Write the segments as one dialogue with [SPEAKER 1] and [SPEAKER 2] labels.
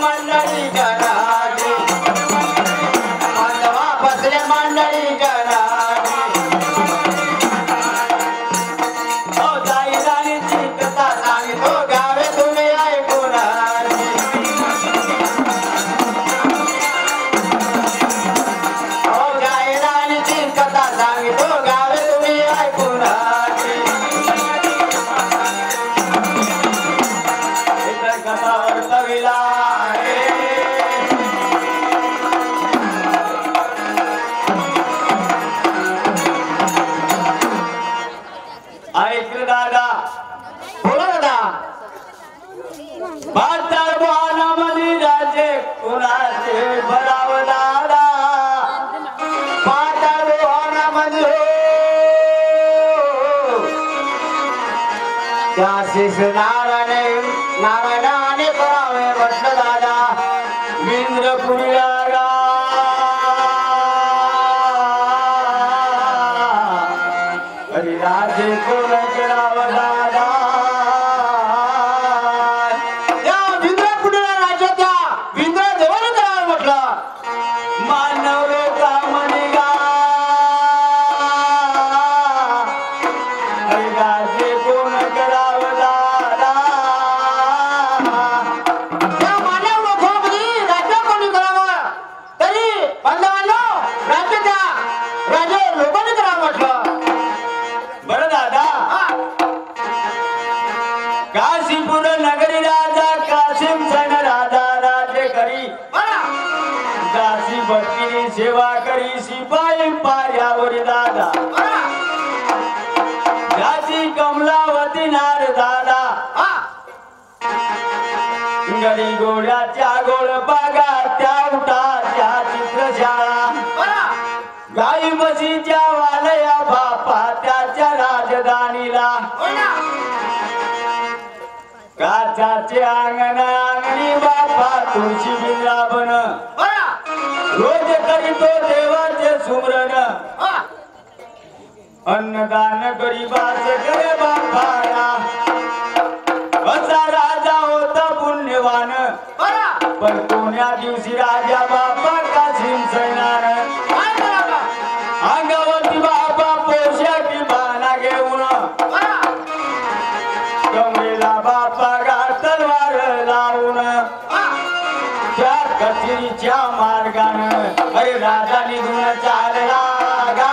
[SPEAKER 1] मंडळी करावी बांधवा बसले मंडळी करावी हो जाई राणीची कथा सांगतो गावे तुम्ही ऐकून हो जाई राणीची कथा सांगतो गावे तुम्ही ऐकून कथा वर्तविला ऐक दादा बोला दादा भारतार बुहानामध्ये राज्य कुणाचे भराव दादा भारतार बुहानामध्ये त्या शिष नारायणाने करावे म्हटलं दादा इंद्रपुरीला हरी राजे कोण करावं दादा त्या इंद्रपुरीला राजाच्या इंद्र देवाने करावं म्हटलं मानव लोकांमध्ये हरी राजे कोण करावं दादा त्या मानव लोकांमध्ये राज्य कोणी करावं तरी बांधवांनो राज्य त्या राजे लोकांनी करावं म्हटलं बरं दादा काशीपुर नगरी राजा कासिम सन राजा राज्य करी दासी भक्तीने सेवा करी शिपाई पायावरी दादा त्याची कमलावती नार दादा गडी गोड्याच्या गोळ बागा त्या उठाच्या चित्रशाळा गाई म्हशीच्या वालया बापा त्याच्या राजधानीला काचाचे अंगण अंगणी बापा तुळशी बिंद्राबन रोज करीतो देवाचे सुमरण अन्नदान गरीबाच करे बापाला असा राजा होता पुण्यवान पण कोण्या दिवशी राजा बापा कासिम सैनान अंगावरती बाबा पोशाखी बाणा घेऊन कमरेला बापा तलवार लावून त्या कचेरीच्या मार्गानं अरे राजा निघून चालला गा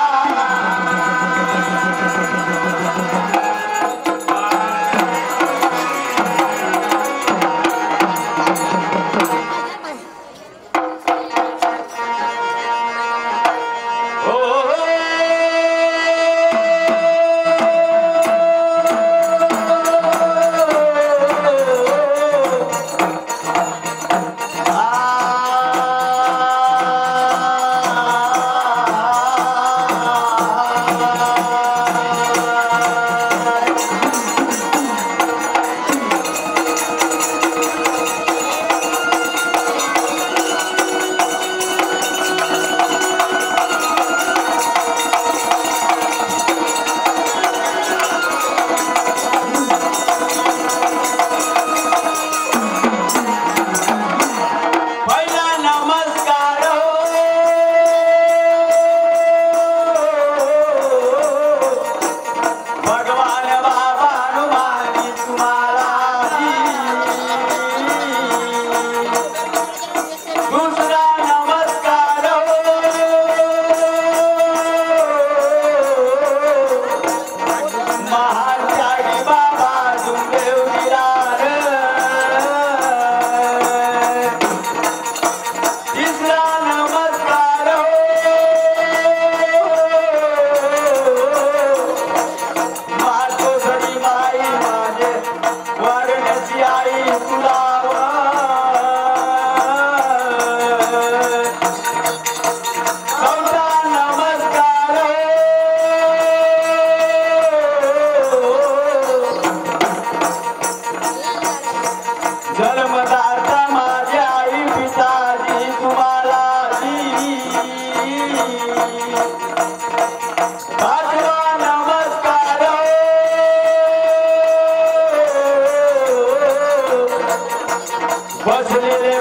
[SPEAKER 1] बसलेले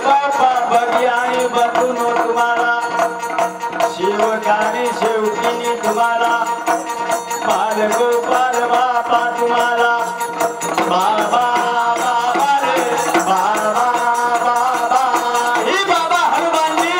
[SPEAKER 2] बगी आणि बतून तुम्हाला शिवकाने शेवटीने तुम्हाला बाल गोपाल बापा तुम्हाला बाबा बाबा रे बाबा बाबा ही बाबा हनुमानजी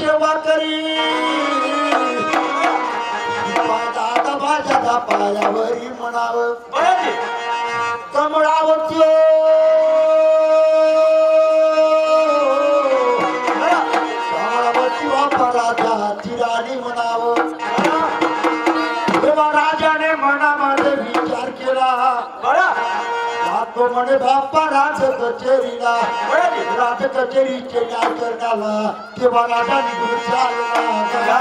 [SPEAKER 3] सेवा करी दादा पायावरी म्हणावं कमळावती कमळावती वापराच्या चिराणी म्हणावं तेव्हा राजाने मनामध्ये विचार केला तो म्हणे बाप्पा राज कचेरीला राज कचेरीचे न्याय करण्याला तेव्हा राजा निघून चालला राजा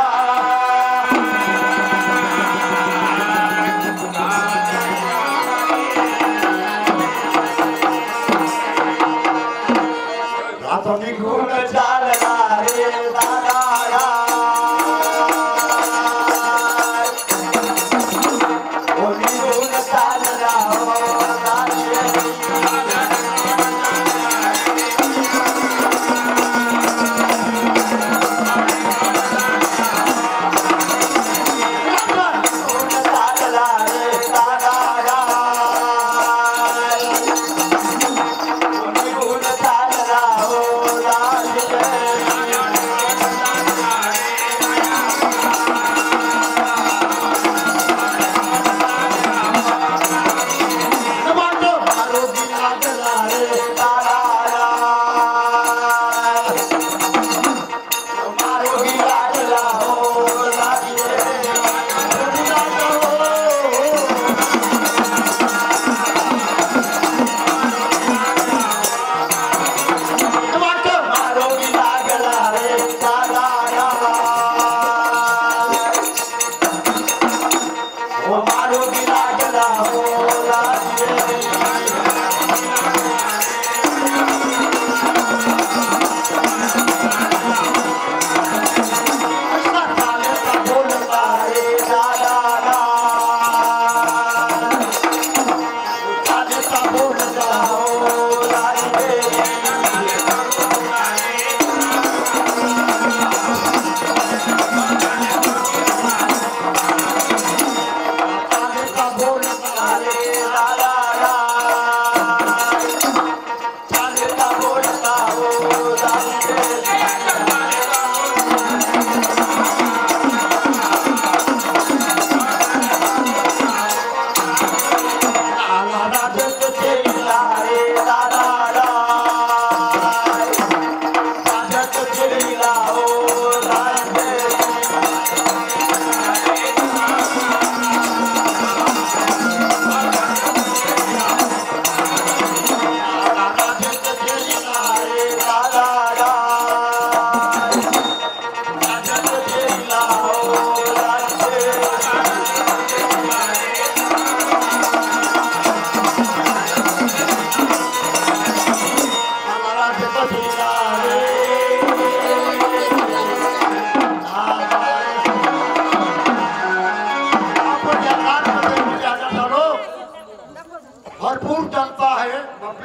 [SPEAKER 3] निघून चालला रे दादा निघून चालला Yeah.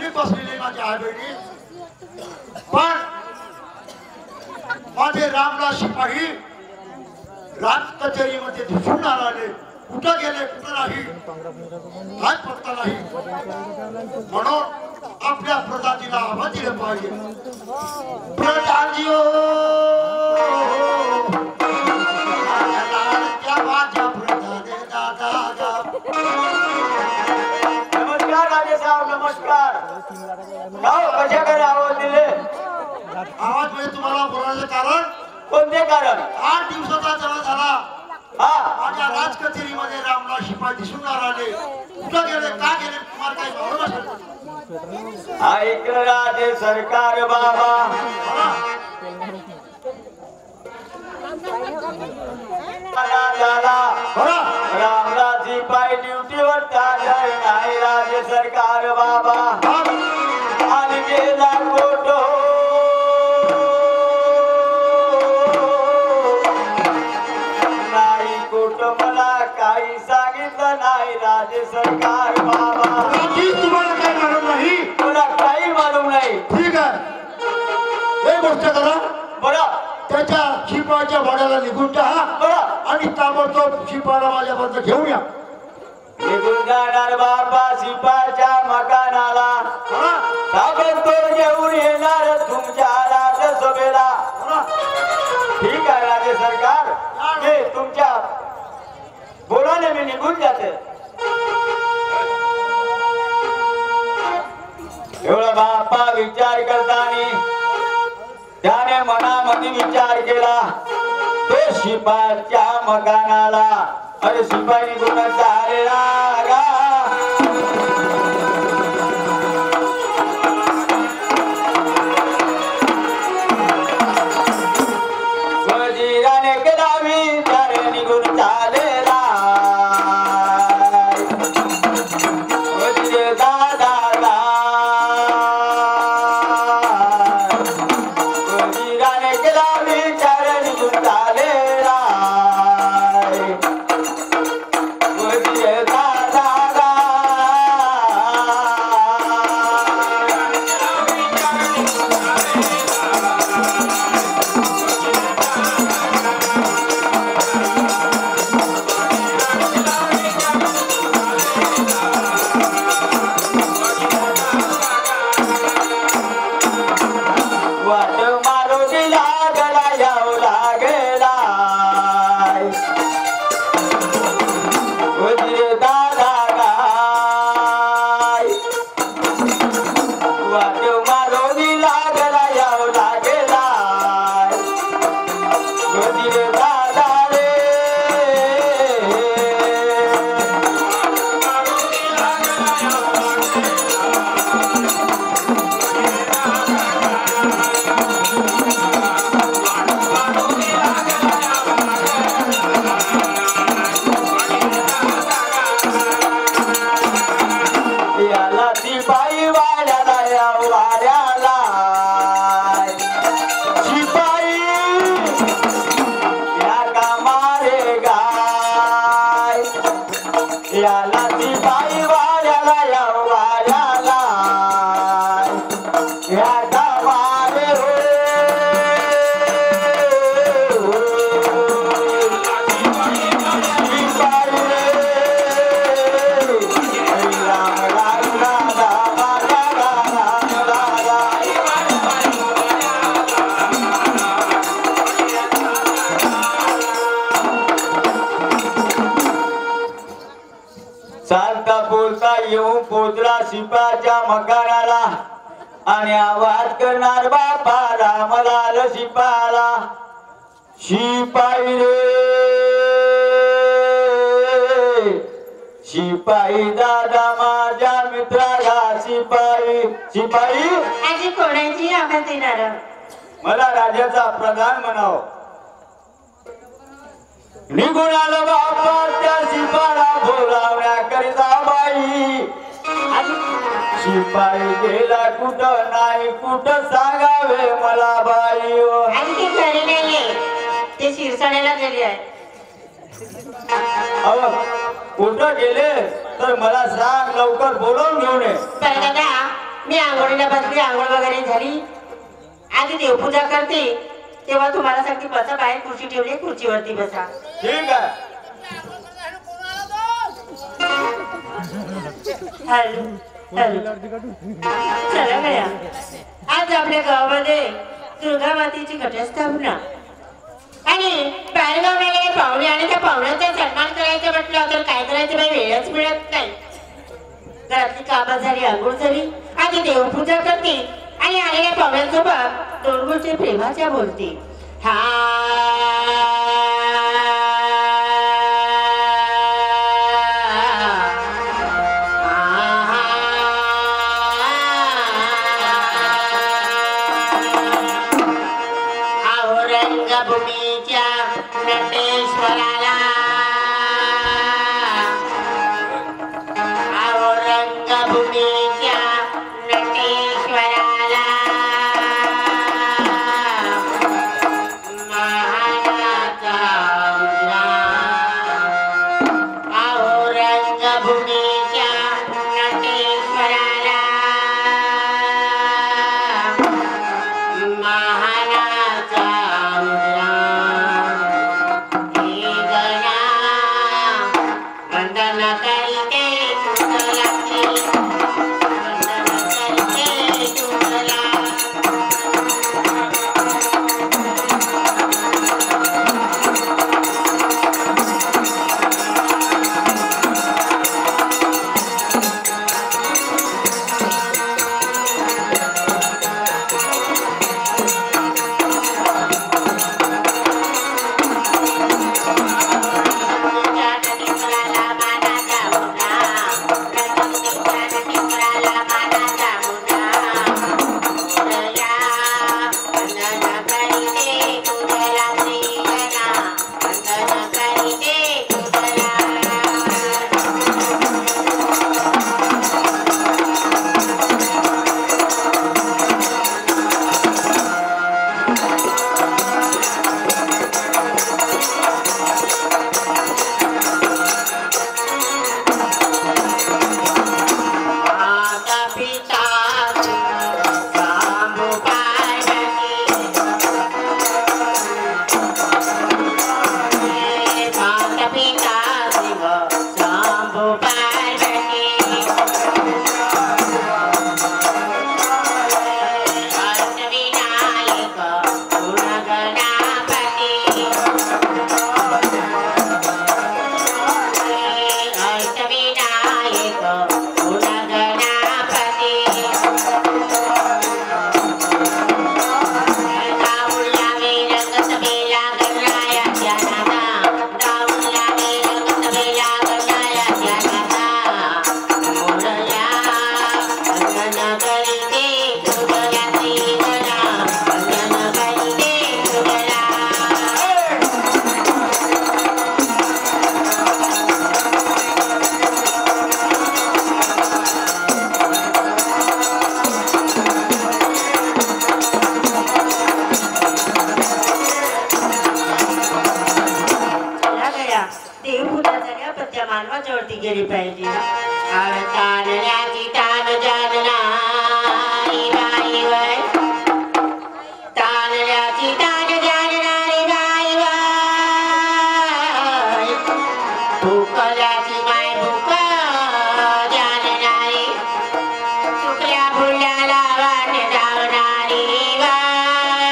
[SPEAKER 3] खाली बसलेले माझे आई बहिणी, पण माझे रामदास शिपाई राज कचेरीमध्ये दिसून आले. कुठं गेले कुठं नाही काय पत्ता नाही. म्हणून आपल्या प्रजातीला आवाज दिले पाहिजे. प्रजाजीओ माझ्या प्रजाने दादा.
[SPEAKER 2] नमस्कार राजे साहेब, नमस्कार. गाव कशा काय आवाज दिले?
[SPEAKER 3] आवाज म्हणजे तुम्हाला बोलण्याचे कारण
[SPEAKER 2] कोणते कारण?
[SPEAKER 3] 8 दिवसाचा जवळ झाला.
[SPEAKER 2] हा,
[SPEAKER 3] माझ्या राज कचेरीमध्ये रामदास शिपाई दिसून आले. कुठं गेले का गेले तुम्हाला काही मालूम असेल.
[SPEAKER 2] ऐक राजे सरकार बाबा, रामदास शिपाई ड्युटीवर चाललाय नाही राजे सरकार बाबा. आणि गेला कोटो नाही, कोट मला काही सांगितलं नाही राजे सरकार बाबा.
[SPEAKER 3] तुम्हाला काही मालूम नाही.
[SPEAKER 2] मला काही मालूम नाही.
[SPEAKER 3] ठीक आहे, एक गोष्ट करा.
[SPEAKER 2] बरं
[SPEAKER 3] त्याच्या शिपाईच्या भाड्याला निघून जा
[SPEAKER 2] बरं,
[SPEAKER 3] आणि ताबडतोब शिपाईला माझ्याबद्दल घेऊन या.
[SPEAKER 2] निघून जाणार बाबा शिपाच्या मकानाला. ताबडतोब घेऊन येणार तुमच्या राज्यसभेला. ठीक आहे राजे सरकार, हे तुमच्या बोलाने मी निघून जाते. एवढा बापा विचार करताना त्याने मनामध्ये विचार केला. तो शिपाच्या मकानाला. अरे शिपाई निघून चालला गा. वजीराने केला विचार निघून चालला. वजीर दादा वजीराने केला विचार निघून चालला. वजीर दादा वाट मारो दिला गला याव लागला. वजीर दादा गाय. वाट मारो दिला गला याव लागला. वजीर दादा रे. याला शिपाई वाड्याला याव वाड्याला. शिपाई या कामारे गाय. याला शिपाई वाड्याला याव वाड्याला. या कामारे हो. शिपाई रे. राम राम राम राम राम राम चालता बोलता येऊन पोचला शिपाच्या मकानाला. आणि आवाज करणार बापा रामलाल शिपाला. शिपाई रे. शिपाई दादा माझ्या मित्राला. शिपाई शिपाई
[SPEAKER 4] आजी कोणाची आवाज येणार?
[SPEAKER 2] मला राजाचा प्रधान म्हणाव. निघून आलं बापा त्या शिपाला बोलावण्याकरिता बाई. शिपाई गेला कुठं नाही कुठं सांगावे मला बाई.
[SPEAKER 4] आजी ती घरी नाहीये, ते शिरसाड्याला गेली आहे.
[SPEAKER 2] कुठं गेले तर मला सांग, लवकर बोलवून घेऊन ये.
[SPEAKER 4] पण दादा मी आंघोळीला बसली, आंघोळ वगैरे झाली, आधी देवपूजा करते, तेव्हा तुम्हाला सांगते बसा, बाहेर खुर्ची ठेवली, खुर्चीवरती बसा.
[SPEAKER 2] ठीक आहे.
[SPEAKER 4] Hello hello. चला गया, आज आपल्या गावामध्ये दुर्गा मातेची घटस्थापना आणि बाहेरगाव गेलेले पाहुणे आणि त्या पाहुण्यांचा सन्मान करायचं म्हटलं तर काय करायचं बाई, वेळच मिळत नाही. घरातली कामं झाली, आंघोळ झाली, आधी देवपूजा करते आणि आलेल्या पाहुण्यांसोबत दोन गोष्टी प्रेमाच्या बोलते. औरंगभूमीच्या नटेश्वराला, औरंगभूमीच्या नटेश्वराला महानाचा उजळा, औरंगभूमीच्या नटेश्वराला महानाचा उजळा. हे गणा वंदन करीते तुझला, वंदन करीते तुझला. मानवाच्यावरती गेली पाहिजे. तानल्याची तान जानना बाई बाई, तानल्याची तान जानणारी बाई बाई, भूकल्याची माय भूक जानणारी, चुकल्या फुल्याला वाट जावणारी बाई,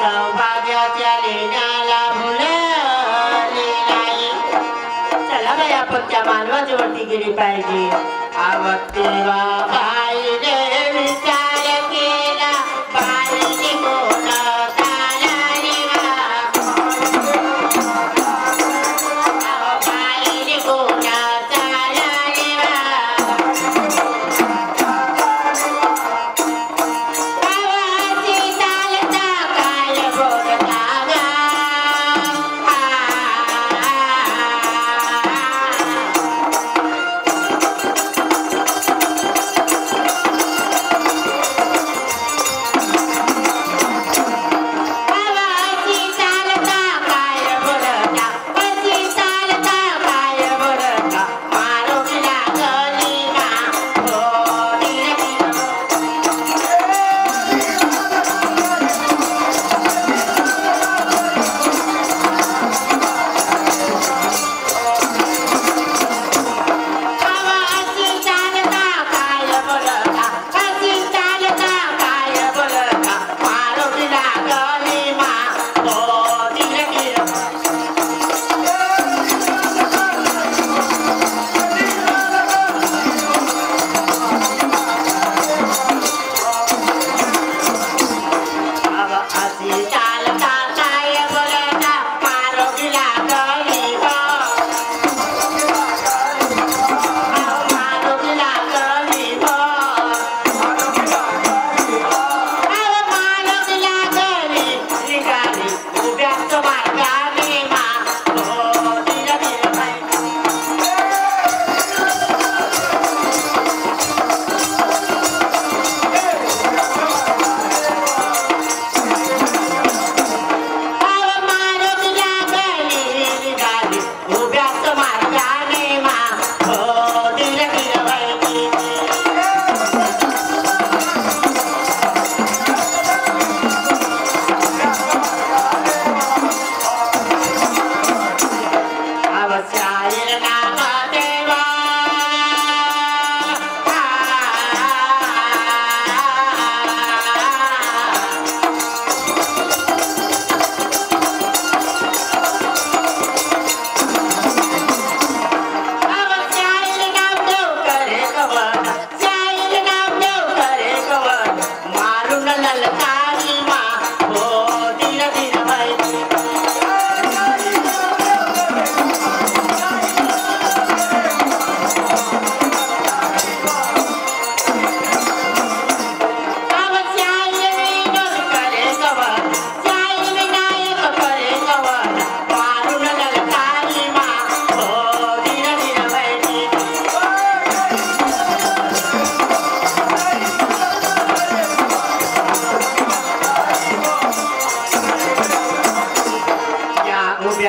[SPEAKER 4] सौभाग्याच्या लेण्याला त्या मानवाच्या वरती गेली पाहिजे. आवडतेवा बाईने विचार केला, बाईने कोण तालारीवा, बाईने कोण तालारीवा, आवाजी चालता काय बोलता गा,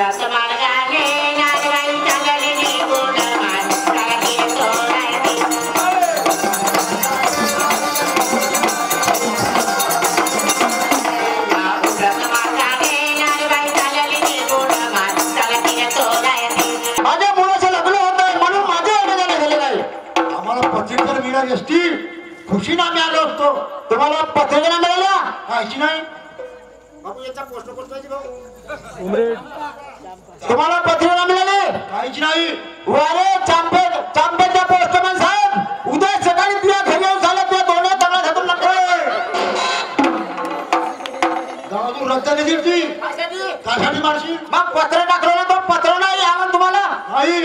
[SPEAKER 4] पुरात मार्गाने नागबाई चालली निघून माणसाला सोडायची. पुरात मार्गाने नागबाई चालली निघून माणसाला सोडायची.
[SPEAKER 1] माझ्या मुलाचं लग्न होत आहे म्हणून माझ्या आनंदाने झाले नाही.
[SPEAKER 3] आम्हाला पत्रिका मिळाली असती खुशीने आम्ही आलो असतो.
[SPEAKER 1] तुम्हाला पत्रिका मिळाल्या
[SPEAKER 3] कायची नाही.
[SPEAKER 1] तुम्हाला पत्रिका मिळाली
[SPEAKER 3] काहीच नाही.
[SPEAKER 1] वारे चांपेच्या पोस्टमॅन साहेब उद्या सकाळी तुझ्या घरी येऊन झालं तुझ्या दोन्ही दगडात हातून
[SPEAKER 3] गावातून रद्द दिली ती त्यासाठी मारशी.
[SPEAKER 1] मग पत्र टाकलं ना तो पत्र नाही आलं तुम्हाला.
[SPEAKER 3] नाही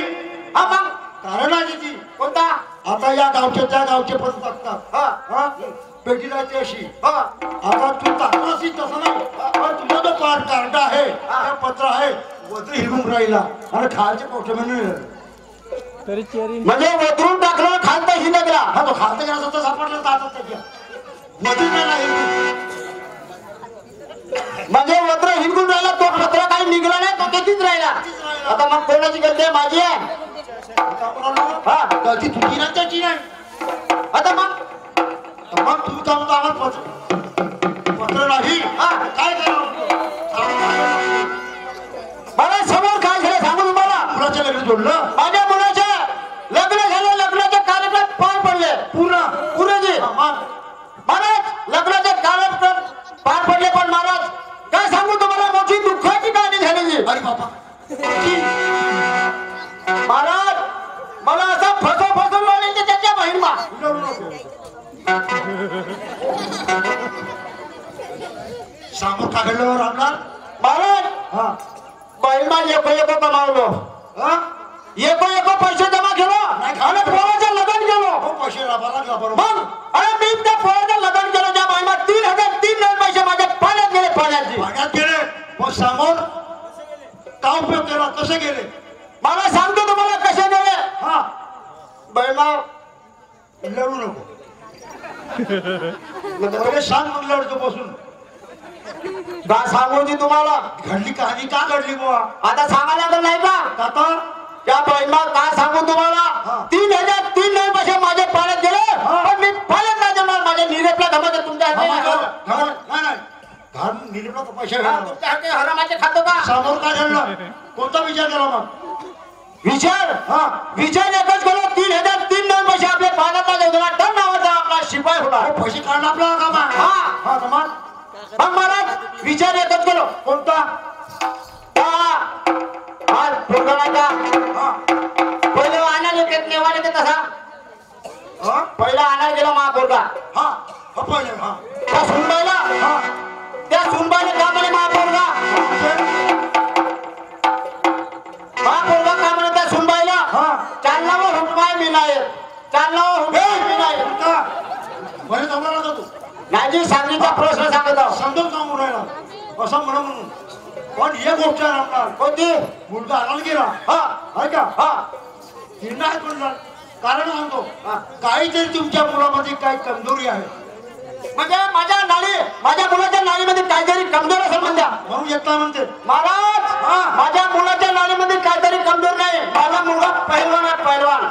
[SPEAKER 1] हा मग
[SPEAKER 3] कारण आहे ती.
[SPEAKER 1] कोणता.
[SPEAKER 3] आता या गावचे त्या गावचे पद बघतात.
[SPEAKER 1] हा
[SPEAKER 3] हा पेटी जायची अशी.
[SPEAKER 1] हा
[SPEAKER 3] आता तू टाकला अशी तसं नाही. पण तुझा जो कार्ड आहे त्या पत्र आहे वजन हिरवून राहिला आणि खालचे पोस्टमॅन
[SPEAKER 1] म्हणजे वतरून टाकलं खालता हिंदगला.
[SPEAKER 3] हा तो खालचा गेला तर सापडला जातात त्याच्या वजन नाही.
[SPEAKER 1] म्हणजे वत्र हिंदून राहिला तो पत्र काही निघला नाही तो कितीच राहिला. आता मग कोणाची गलती आहे माझी आहे. हा
[SPEAKER 3] गलती तुझी नाही त्याची नाही.
[SPEAKER 1] आता मग
[SPEAKER 3] तू का म्हणतो आम्हाला पत्र नाही.
[SPEAKER 1] हा
[SPEAKER 3] काय करावं.
[SPEAKER 1] मला समोर काय झालं सांगू तुम्हाला.
[SPEAKER 3] मुलाच्या लग्न जोडलं.
[SPEAKER 1] माझ्या मुलाचे लग्न झाले लग्नाचे कार्यक्रम पार पडले
[SPEAKER 3] पूर्ण
[SPEAKER 1] पुरेजी. महाराज लग्नाचे कार्यक्रम पार पडले पण महाराज काय सांगू तुम्हाला मोठी दुःखाची कहाणी झालेली.
[SPEAKER 3] अरे बाबा
[SPEAKER 1] महाराज मला असं फसवून लावले त्याच्या बहिणमा.
[SPEAKER 3] समोर का घडलं रामलाल.
[SPEAKER 1] महाराज
[SPEAKER 3] हा
[SPEAKER 1] बहिणमा एको कमावलो.
[SPEAKER 3] हा
[SPEAKER 1] एको पैसे जमा केलो आणि पोराचं लग्न केलो.
[SPEAKER 3] हो पैसे लावा लागला बरोबर.
[SPEAKER 1] मग अरे मी त्या पोराचं लग्न केलं त्या बहिणमा 3,003 पैसे माझ्या पाण्यात गेले. पाण्यात
[SPEAKER 3] भागात गेले मग समोर का उपयोग केला कसे गेले.
[SPEAKER 1] मला सांगतो तुम्हाला कसे गेले.
[SPEAKER 3] हा
[SPEAKER 1] बहिणमा
[SPEAKER 3] लढू नको. पहिले सांग मग लढतो बसून.
[SPEAKER 1] का सांगू ती तुम्हाला
[SPEAKER 3] घडली कहाणी का घडली बुवा.
[SPEAKER 1] आता सांगायला लागलं नाही का.
[SPEAKER 3] आता
[SPEAKER 1] त्या बहिणमा काय सांगू तुम्हाला 3,003 पैसे माझे पाण्यात गेले. पण मी पाण्यात नाही देणार. माझ्या निरेपला धमाके तुमच्या हाती नाही.
[SPEAKER 3] नाही घाण निलिपला तर पैसे
[SPEAKER 1] हा,
[SPEAKER 3] घालणार.
[SPEAKER 1] तुमच्या हाती हरामाचे खातो का.
[SPEAKER 3] समोर काय घडलं कोणता विचार केला मग.
[SPEAKER 1] विचार विचार एकच केलो 3,003 पैसे आपले पाण्यात नाही देणार. तर नावाचा आपला शिपाई होणार.
[SPEAKER 3] पैसे काढला आपला कामा.
[SPEAKER 1] हा
[SPEAKER 3] हा समाज
[SPEAKER 1] मग महाराज विचार एकच केलो.
[SPEAKER 3] कोणता.
[SPEAKER 1] हा पोरगाला
[SPEAKER 3] हा
[SPEAKER 1] पहिले आणायला येत नेवाले ते तसा
[SPEAKER 3] हा
[SPEAKER 1] पहिला आणायला गेला मा पोरगा.
[SPEAKER 3] हा पहिले हा
[SPEAKER 1] त्या सुनबाईला
[SPEAKER 3] हा
[SPEAKER 1] त्या सुनबाईला का म्हणे मा पोरगा. मा पोरगा का म्हणे त्या सुनबाईला
[SPEAKER 3] हा
[SPEAKER 1] चालनावर हुटमाय मी नाही. चालनावर हुटमाय मी नाही.
[SPEAKER 3] बरे जमला का तू.
[SPEAKER 1] माझी सांगलीचा प्रश्न सांगत आहो.
[SPEAKER 3] समजून सांगू राहिला असं म्हणून. पण हे गोष्ट आहे आपला
[SPEAKER 1] कोणती.
[SPEAKER 3] मुलगा आणायला गेला.
[SPEAKER 1] हा
[SPEAKER 3] आहे का
[SPEAKER 1] हा
[SPEAKER 3] हिंडा आहे म्हणला. कारण सांगतो
[SPEAKER 1] हा.
[SPEAKER 3] काहीतरी तुमच्या मुलामध्ये काही कमजोरी आहे.
[SPEAKER 1] म्हणजे माझ्या मुलाच्या नाळीमध्ये काहीतरी कमजोर असेल म्हणत्या.
[SPEAKER 3] म्हणून येत नाही म्हणते.
[SPEAKER 1] महाराज
[SPEAKER 3] हा.
[SPEAKER 1] माझ्या मुलाच्या नाळीमध्ये काहीतरी कमजोर नाही. माझा मुलगा पहिलवान आहे पहिलवान.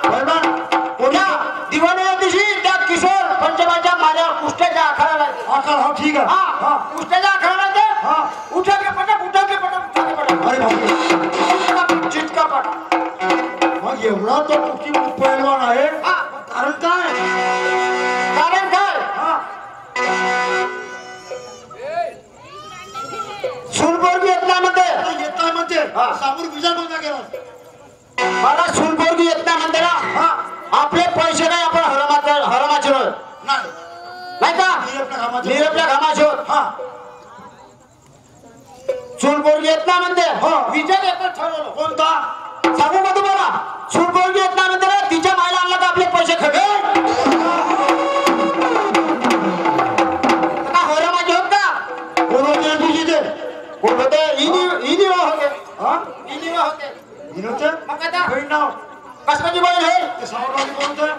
[SPEAKER 1] पुन्हा दिवाळीच्या दिवशी त्या किशोर पंचमाच्या माऱ्यावर कुस्त्याच्या आखाड्याला
[SPEAKER 3] आकार हा ठीक आहे.
[SPEAKER 1] हा कुस्त्याच्या आखाड्याला ते
[SPEAKER 3] हा
[SPEAKER 1] उठा के पटक उठा के पटक उठा के पटक
[SPEAKER 3] अरे बापरे.
[SPEAKER 1] चिटका पटक.
[SPEAKER 3] मग एवढा तो कुस्ती पहिलवान आहे.
[SPEAKER 1] हा
[SPEAKER 3] कारण काय.
[SPEAKER 1] कारण काय.
[SPEAKER 3] हा
[SPEAKER 1] सुनपोरगी येत नाही म्हणते.
[SPEAKER 3] येत नाही म्हणते.
[SPEAKER 1] हा.
[SPEAKER 3] समोर विचार कोणता केला.
[SPEAKER 1] मला सुनपोरगी येत नाही म्हणते ना.
[SPEAKER 3] हा
[SPEAKER 1] आपले पैसे नाही आपण हरमाचे
[SPEAKER 3] नाही
[SPEAKER 1] नाही का.
[SPEAKER 3] निरपल्या कामाचे.
[SPEAKER 1] निरपल्या कामाचे होत.
[SPEAKER 3] हा
[SPEAKER 1] सुनपोरगी येत नाही म्हणते.
[SPEAKER 3] हो.
[SPEAKER 1] विचार एकच ठरवलं.
[SPEAKER 3] कोणता.
[SPEAKER 1] सांगू का तुम्हाला सुनपोरगी येत नाही म्हणते ना. तिच्या मायला आणला का आपले पैसे खगे हरमाचे होत का.
[SPEAKER 3] कोण होते तुझी ते.
[SPEAKER 1] कोण होते. इनिवा होते.
[SPEAKER 3] हा
[SPEAKER 1] इनिवा होते.
[SPEAKER 3] विनोते.
[SPEAKER 1] मग आता
[SPEAKER 3] बहीण नाव.
[SPEAKER 1] कसकाची बहीण आहे.
[SPEAKER 3] ते सावरवाडी कोण होते.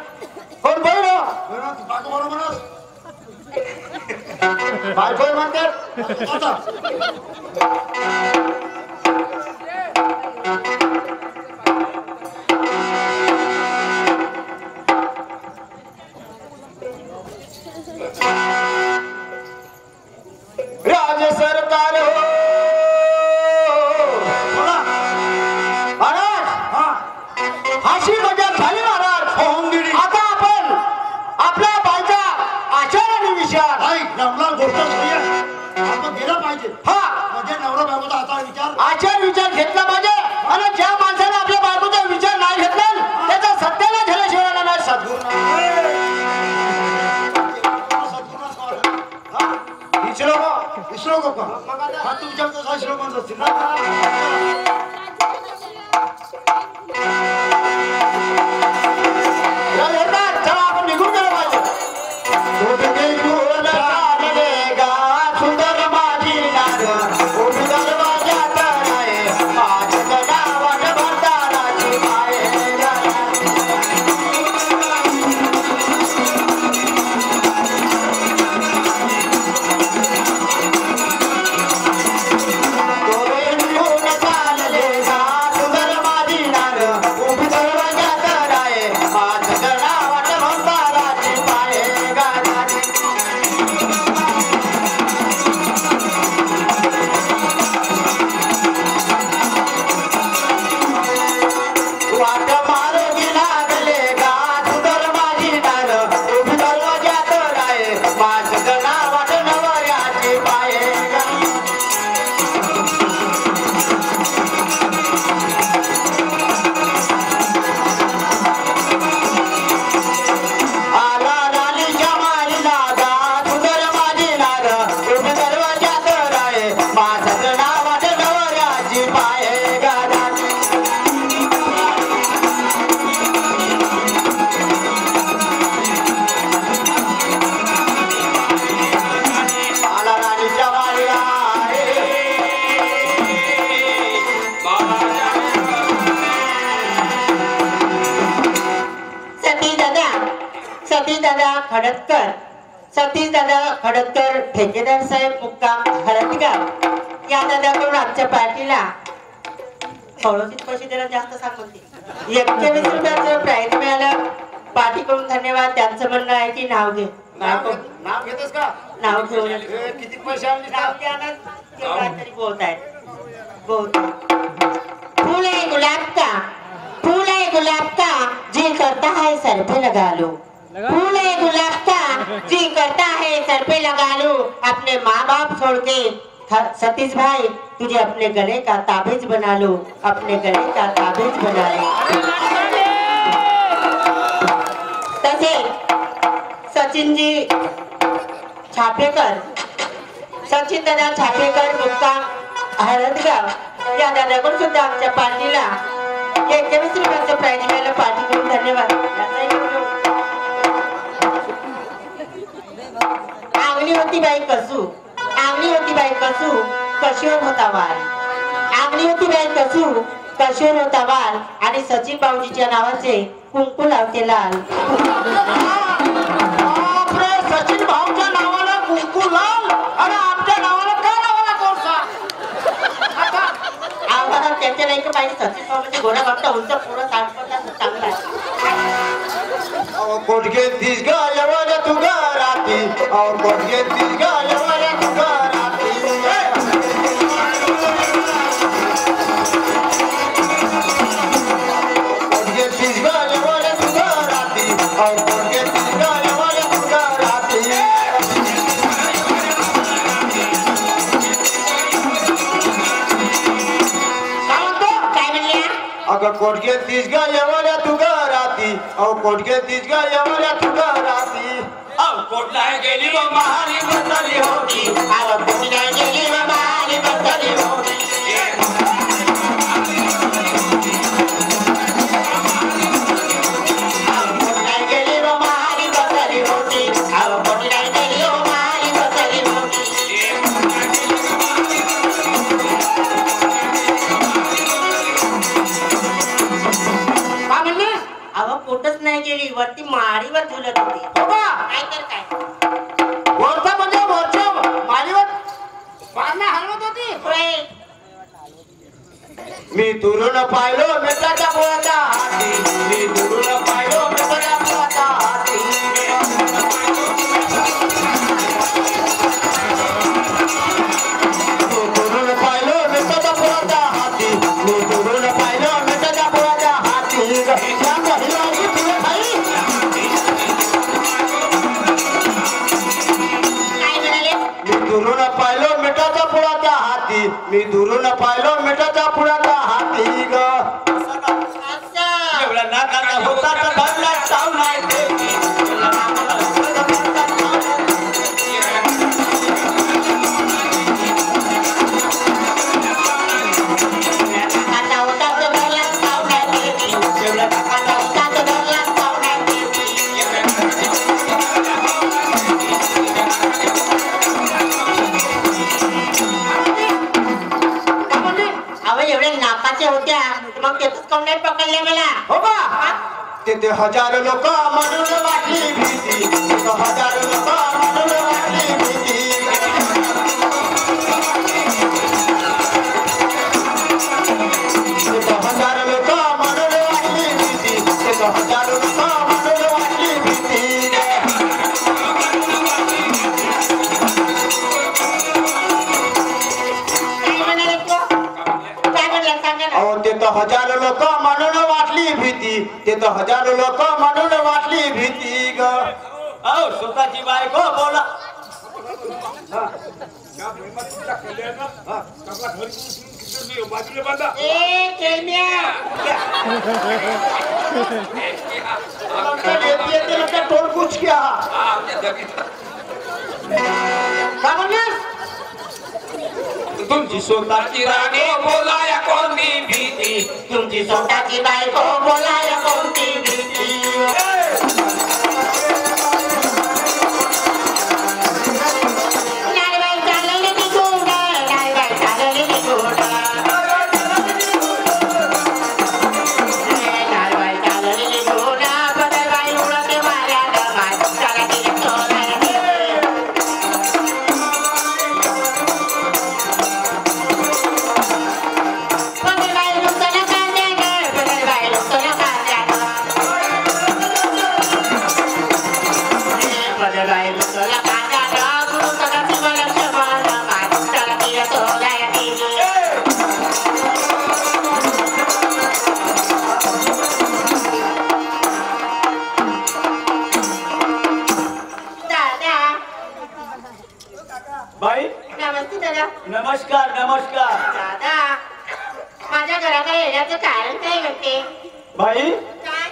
[SPEAKER 1] कोण बहीण हो.
[SPEAKER 3] बहीण तू बायको बरोबर म्हणस.
[SPEAKER 1] बायको म्हणते.
[SPEAKER 3] आता
[SPEAKER 1] अशी मजा झाली महाराज.
[SPEAKER 3] ओंगिडी
[SPEAKER 1] आता आपण आपल्या बाईचा आचार आणि विचार.
[SPEAKER 3] आई रामलाल गोष्ट सही आहे. आपण गेला पाहिजे.
[SPEAKER 1] हा
[SPEAKER 3] म्हणजे नवरा बायकोचा आता विचार
[SPEAKER 1] आचार विचार घेतला पाहिजे. आणि ज्या माणसाने आपल्या बायकोचा विचार नाही घेतला त्याचा सत्याला झाल्याशिवाय नाही सद्गुरू नाही.
[SPEAKER 3] विसरू का हा तुमच्या तसा श्रीमंत असतील ना.
[SPEAKER 1] चला आपण निघून गेलो पाहिजे. सुंदर माझी नार उभी दरवाजात आहे माझ्या गावात भरतानाची माये. सतीश दादा खडतकर ठेकेदार साहेब मुक्काम हळदगाव या दादाकडून आमच्या पार्टीला थोडंच पैसे द्यायला जास्त सांगते. 21 रुपयाचं प्राइज मिळालं. पार्टीकडून धन्यवाद. त्यांचं म्हणणं आहे की नाव घे.
[SPEAKER 3] नाव घेतोस का?
[SPEAKER 1] नाव घेऊन
[SPEAKER 3] किती पैसे आणले?
[SPEAKER 1] नाव द्या ना. तेवढा तरी बहुत आहे. फूल है गुलाब का, फूल है गुलाब का, जी करता है सर पे लगा लो. फूल है गुलाब का, जी करता है सर पे लगा लो. अपने माँ बाप छोड़ के सतीश भाई तुझे अपने गले का ताबीज बना लो. अपने गले का ताबीज बना लो. तसे सचिनजी छापेकर, सचिन दादा छापेकर मुक्काम हळदगाव या दादाकडून सुद्धा आमच्या पार्टीला 21 रुपयाचं प्राइज मिळालं. पार्टीकडून धन्यवाद. आंगली होती बाई कसू, आंगली होती बाई कसू, कशीवर होता वाल. आंगली होती बाई कसू, कशीवर होता वाल. आणि सचिन भाऊजीच्या नावाचे कुंकू लावते लाल. सचिन भाऊच्या नावाला कुंकू लाल आणि आमच्या नावाला का नावाला कोळसा. आम्हाला त्यांच्या नाही का पाहिजे. सचिन भाऊ म्हणजे घोडा बघता उंच पुढं सांगता चांगला आहे.
[SPEAKER 2] कोटके तीस गायवाला तू गाराती और कोटके तीस गायवाला तू गाराती. कोटके तीस गायवाला तू गाराती और कोटके तीस गायवाला तू गाराती.
[SPEAKER 1] काय म्हणल्या?
[SPEAKER 2] अगं कोटके तीस गायवाला तू गाराती और कोटके तीस गायवाला तू गाराती.
[SPEAKER 1] कोटला गेली व महाली बसली होती. कोटला गेली व महाली बसली होती. कोटला गेली व महाली बसली होती. कोटला गेली व महाली बसली होती. काय म्हणलीस? अहो कोटच नाही गेली, वरती माळीवर झुलत होती. नाहीतर काय,
[SPEAKER 2] वरचा म्हणजे वरच्या माळीवर
[SPEAKER 1] पारणं हलवत होती. होय.
[SPEAKER 2] मी दुरून पाहिलो मित्राच्या पोळाचा हाती. मी दुरून पाहिलो मित्राच्या पोळाचा हाती. दुरून पाहिलो मित्राच्या पोळाचा हाती. मी दुरून पाहिलो मित्राच्या पोळाचा हाती.
[SPEAKER 1] होत्या मग तेच काऊन नाही पकडले मला
[SPEAKER 2] हो का तिथे हजारो लोक म्हणून वाटली भीती तिथे हजारो लोक म्हणून वाटली भीती तिथे हजारो लोक म्हणून वाटली भीती तिथे हजारो लोक म्हणून वाटली भीती अहो तिथं हजारो लोक म्हणून वाटली भीती तिथं हजारो लोक म्हणून वाटली भीती ग अहो स्वतःची बायको बोला टोल कुछ क्या काय म्हणणार
[SPEAKER 5] तुमची स्वतःची राणी बोलाया कोणती भीती
[SPEAKER 1] तुमची स्वतःची बायको बोलाया कोणती भीती नारबाई चालली ती गोड नारबाई चालली ती गोड नारबाई चालली ती गोड बदलबाई उडते माऱ्या दमात चला तिला सोडायला बदलबाई लुकताना कांद्यानं बदलबाई लुकताना कांद्यानं बदलबाई लुकताना कांद्यानं गुरु सगळ्याची मला क्षमानं मात चला तिला सोडायला गेली दादा
[SPEAKER 2] बाई
[SPEAKER 1] नमस्ते दादा
[SPEAKER 2] नमस्कार नमस्कार
[SPEAKER 1] दादा माझ्या घराकडे येण्याचं कारण काय म्हणते
[SPEAKER 2] बाई
[SPEAKER 1] काय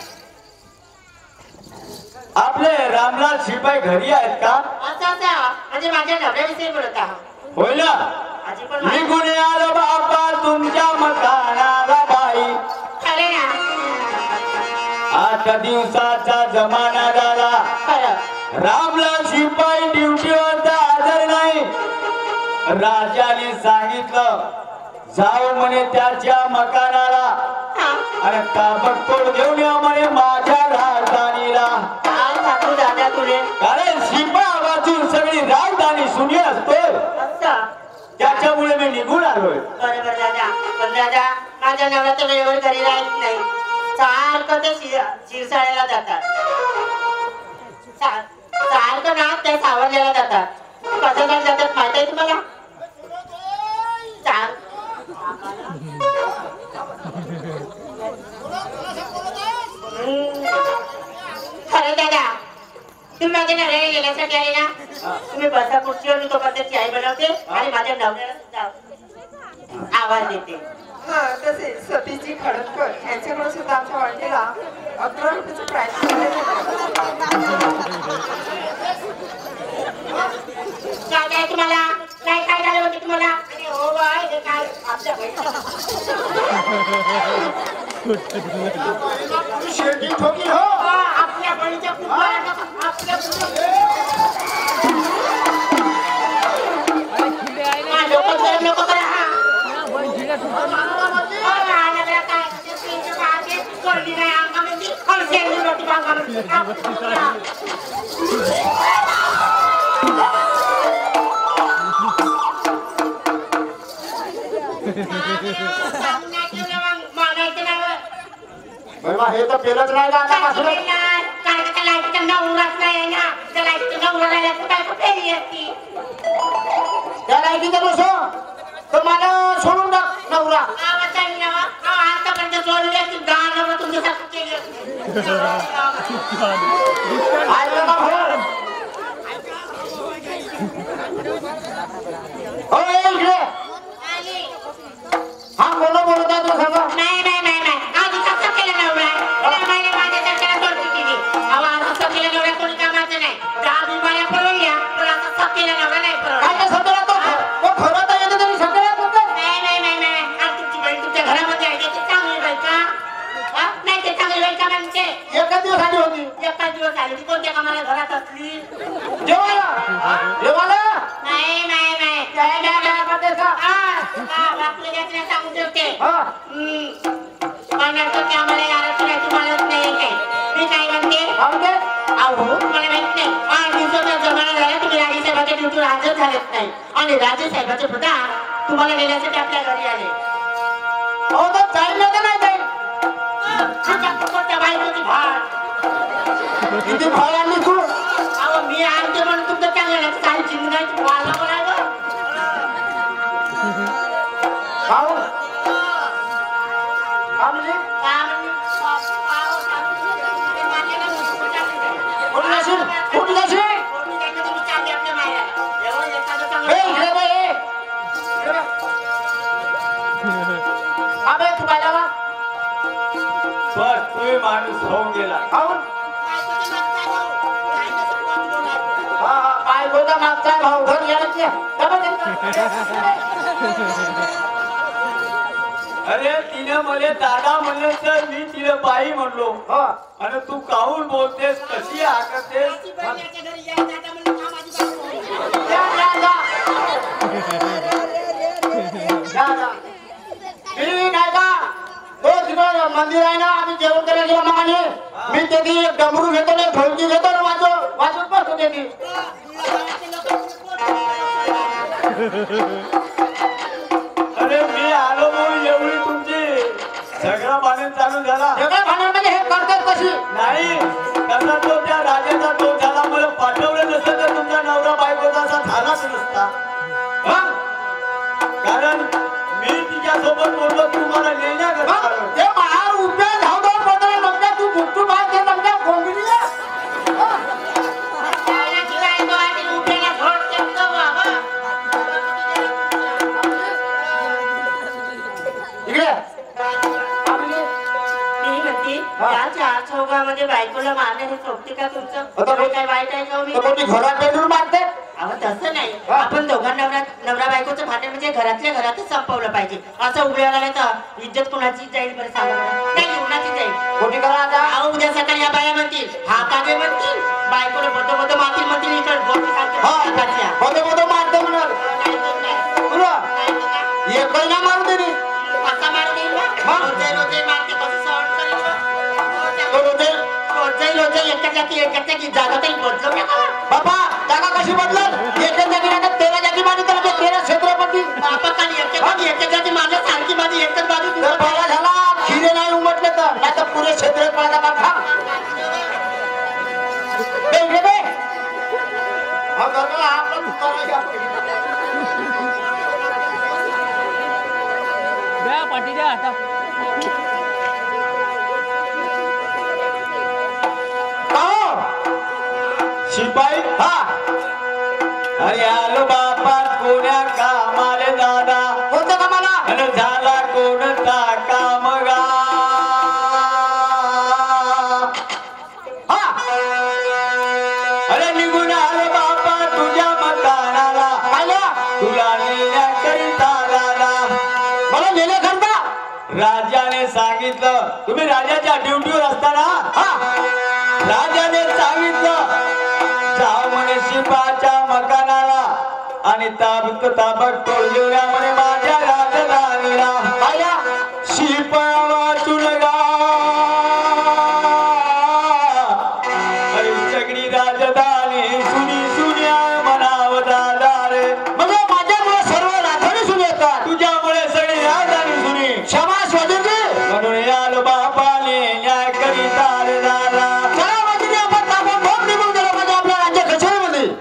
[SPEAKER 2] आपले रामलाल शिपाई घरी आहेत का
[SPEAKER 1] असं असं म्हणजे माझ्या नवऱ्याविषयी बोलत आहोत
[SPEAKER 2] होय ना
[SPEAKER 1] आजी पण
[SPEAKER 2] निघून आलो बापा तुमच्या मकानाला बाई
[SPEAKER 1] खरे ना
[SPEAKER 2] 8 दिवसाचा जमाना झाला
[SPEAKER 1] खरं
[SPEAKER 2] रामलाल शिपाई ड्युटीवर हजर नाही राजाने सांगितलं जाऊ म्हणे त्याच्या मकानाला
[SPEAKER 1] हा
[SPEAKER 2] आणि ताबडतोब घेऊन या म्हणे माझ्या राजधानीला
[SPEAKER 1] काय सांगू दादा तुले
[SPEAKER 2] कारण शिपा वाचून सगळी राजधानी सुनी असते
[SPEAKER 1] असं
[SPEAKER 2] त्याच्यामुळे मी निघून आलोय
[SPEAKER 1] बरोबर दादा पण दादा माझ्या नवऱ्याचं वेळेवर घरी राहत नाही सारखं ते शिरसाळ्याला जातात सारखं ना ते सावरलेला जातात कसं काय जातात माहिती आहे तुम्हाला सांग खरं दादा तुम्ही माझ्या नवऱ्याला गेल्यासाठी आले ना तुम्ही बसा खुर्चीवर मी तोपर्यंत चाय बनवते आणि माझ्या नवऱ्याला सुद्धा आवाज देते
[SPEAKER 6] हा तसेच सतीची खडकर यांच्याकडे सुद्धा आमच्या वाटेला 11 रुपयाचं प्राइस
[SPEAKER 1] काय काय तुम्हाला काय काय झालं होते तुम्हाला अरे हो बाय हे काय आपल्या
[SPEAKER 3] शेती ठोकी हो
[SPEAKER 1] आपल्या बळीच्या आपल्या लोक करा हा
[SPEAKER 2] हे तर पेलच नाही का आता पासून त्या लायकीचं बसो तर मला सोडून टाक नवरा ऐकलं का भाऊ? हो, ये इकडे. हा बोलो बोलत आहे तो सांगा
[SPEAKER 1] नाही नाही नाही नाही आधी कसं केलं नवरा माझ्या सरकारला सोडती केली अहो असं केलं नवरा कोणी कामाचं नाही दहा बिमाऱ्या पळवल्या पण असं सकेला नवरा नाही पळवला
[SPEAKER 2] काय सगळ्या तो खरं तर येते तुम्ही सगळ्या
[SPEAKER 1] नाही नाही नाही नाही आणि तुमची बहीण तुमच्या घरामध्ये आहे ते चांगली बाई का हा? नाही ते चांगली बाई का म्हणते
[SPEAKER 2] एका दिवस आली होती
[SPEAKER 1] एकाच दिवस आली ती कोणत्या कामाला घरात असली
[SPEAKER 2] जेवायला जेवायला
[SPEAKER 1] नाही नाही नाही
[SPEAKER 4] बापले घेतल्या सांगू ठेवते पण असं की आम्हाला आरक्षण तुम्हालाच नाही काय मी काय म्हणते अहो मला माहित नाही 8 दिवसाचा जमाना झाला तुम्ही राजे साहेबांच्या ड्युटीवर हजर झालेच नाही आणि राजे साहेबाचे प्रधान तुम्हाला नेण्यासाठी आपल्या घरी आले
[SPEAKER 2] हो तर जाईल ना नाही जाईल
[SPEAKER 4] कोणत्या बायकोची भाड
[SPEAKER 2] किती फळांनी तू
[SPEAKER 4] अहो मी आणते म्हणून तुमचं चांगलं काही जिंदगाची वाला बोलायला
[SPEAKER 2] खाऊ माणूस होऊन गेला बायकोचा मागचा भाऊ घर गेला अरे तिने मला दादा म्हणलं तर मी तिला बाई म्हणलो आणि तू काहून बोलतेस कशी हाकतेस मंदिर आहे ना आम्ही जेवण करायला गेलो मामाने मी त्याची एक डमरू घेतो ना ढोलकी घेतो ना वाजवत बसतो त्याची अरे मी आलो म्हणून एवढी तुमची सगळं भांडण चालू झाला सगळं भांडण म्हणजे हे करतात कशी नाही तसा तो त्या राजाचा तो झाला मला पाठवलं नसतं तर तुमचा नवरा बायकोचा असा झालाच नसता कारण मी तिच्यासोबत बोललो तुम्हाला नेण्याकरता ते महार उभ्या धावधाव पडले म्हणता तू गुप्तू बात हे म्हणता गोंगडी
[SPEAKER 4] चौघामध्ये बायकोला मारणे हे सोपते का तुमचं काय वाईट आहे का मी
[SPEAKER 2] घरात पेटून मारते
[SPEAKER 4] अहो तसं नाही आपण दोघांना नवरा बायकोचं भांडण म्हणजे घरातल्या घरातच संपवलं पाहिजे असं उघड्या झालं तर इज्जत कुणाची जाईल बरं सांगा नाही कुणाची जाईल
[SPEAKER 2] कोणी करा आता
[SPEAKER 4] अहो उद्या सकाळी या बाया म्हणतील हा कागे म्हणतील बायकोला बदो बदो मारतील म्हणतील इकडे गोष्टी सांगतील
[SPEAKER 2] बदो मारते म्हणाल एक महिना मारू दे नी
[SPEAKER 4] कसा मारू देईल रोजे रोजे मारते कसं सहन करेल रोजे एका जागी जागा तरी बदलू नका
[SPEAKER 2] बाबा जागा कशी बदलत एका जागी नाही 13 जागी मारली तर 13 क्षेत्रपती
[SPEAKER 4] एका जागी मारलं सारखी माझी एकच बाजू
[SPEAKER 2] बरा झाला खिरे नाही उमटले तर नाही तर पुरे क्षेत्र पळाला मारखा हा गरगला आपला तुकारा
[SPEAKER 7] द्या पाठी द्या आता
[SPEAKER 2] शिपाई हा अरे आलो बापा कोण्या कामाले दादा कोणत्या कामाला आणि झाला कोणता कामगा हा अरे निघून आलो बापा तुझ्या मकानाला तुला नेण्याकरिता दादा मला नेण्याकरिता राजाने सांगितलं तुम्ही राजाच्या ड्युटीवर असताना हा राजाने सांगितलं जाऊ म्हणे शिपाच्या मकानाला आणि ताबक टोळलेल्या म्हणे माझ्या राजधानीला आया शिपा वाचून गा सगळी राजधानी सुनी सुन्या म्हणाव दादा रे म्हणजे माझ्यामुळे सर्व राजधानी सुनी येतात तुझ्यामुळे सगळी राजधानी सुनी क्षमा स्वदेशी म्हणून यालो बापाने न्याय करीता रे दादा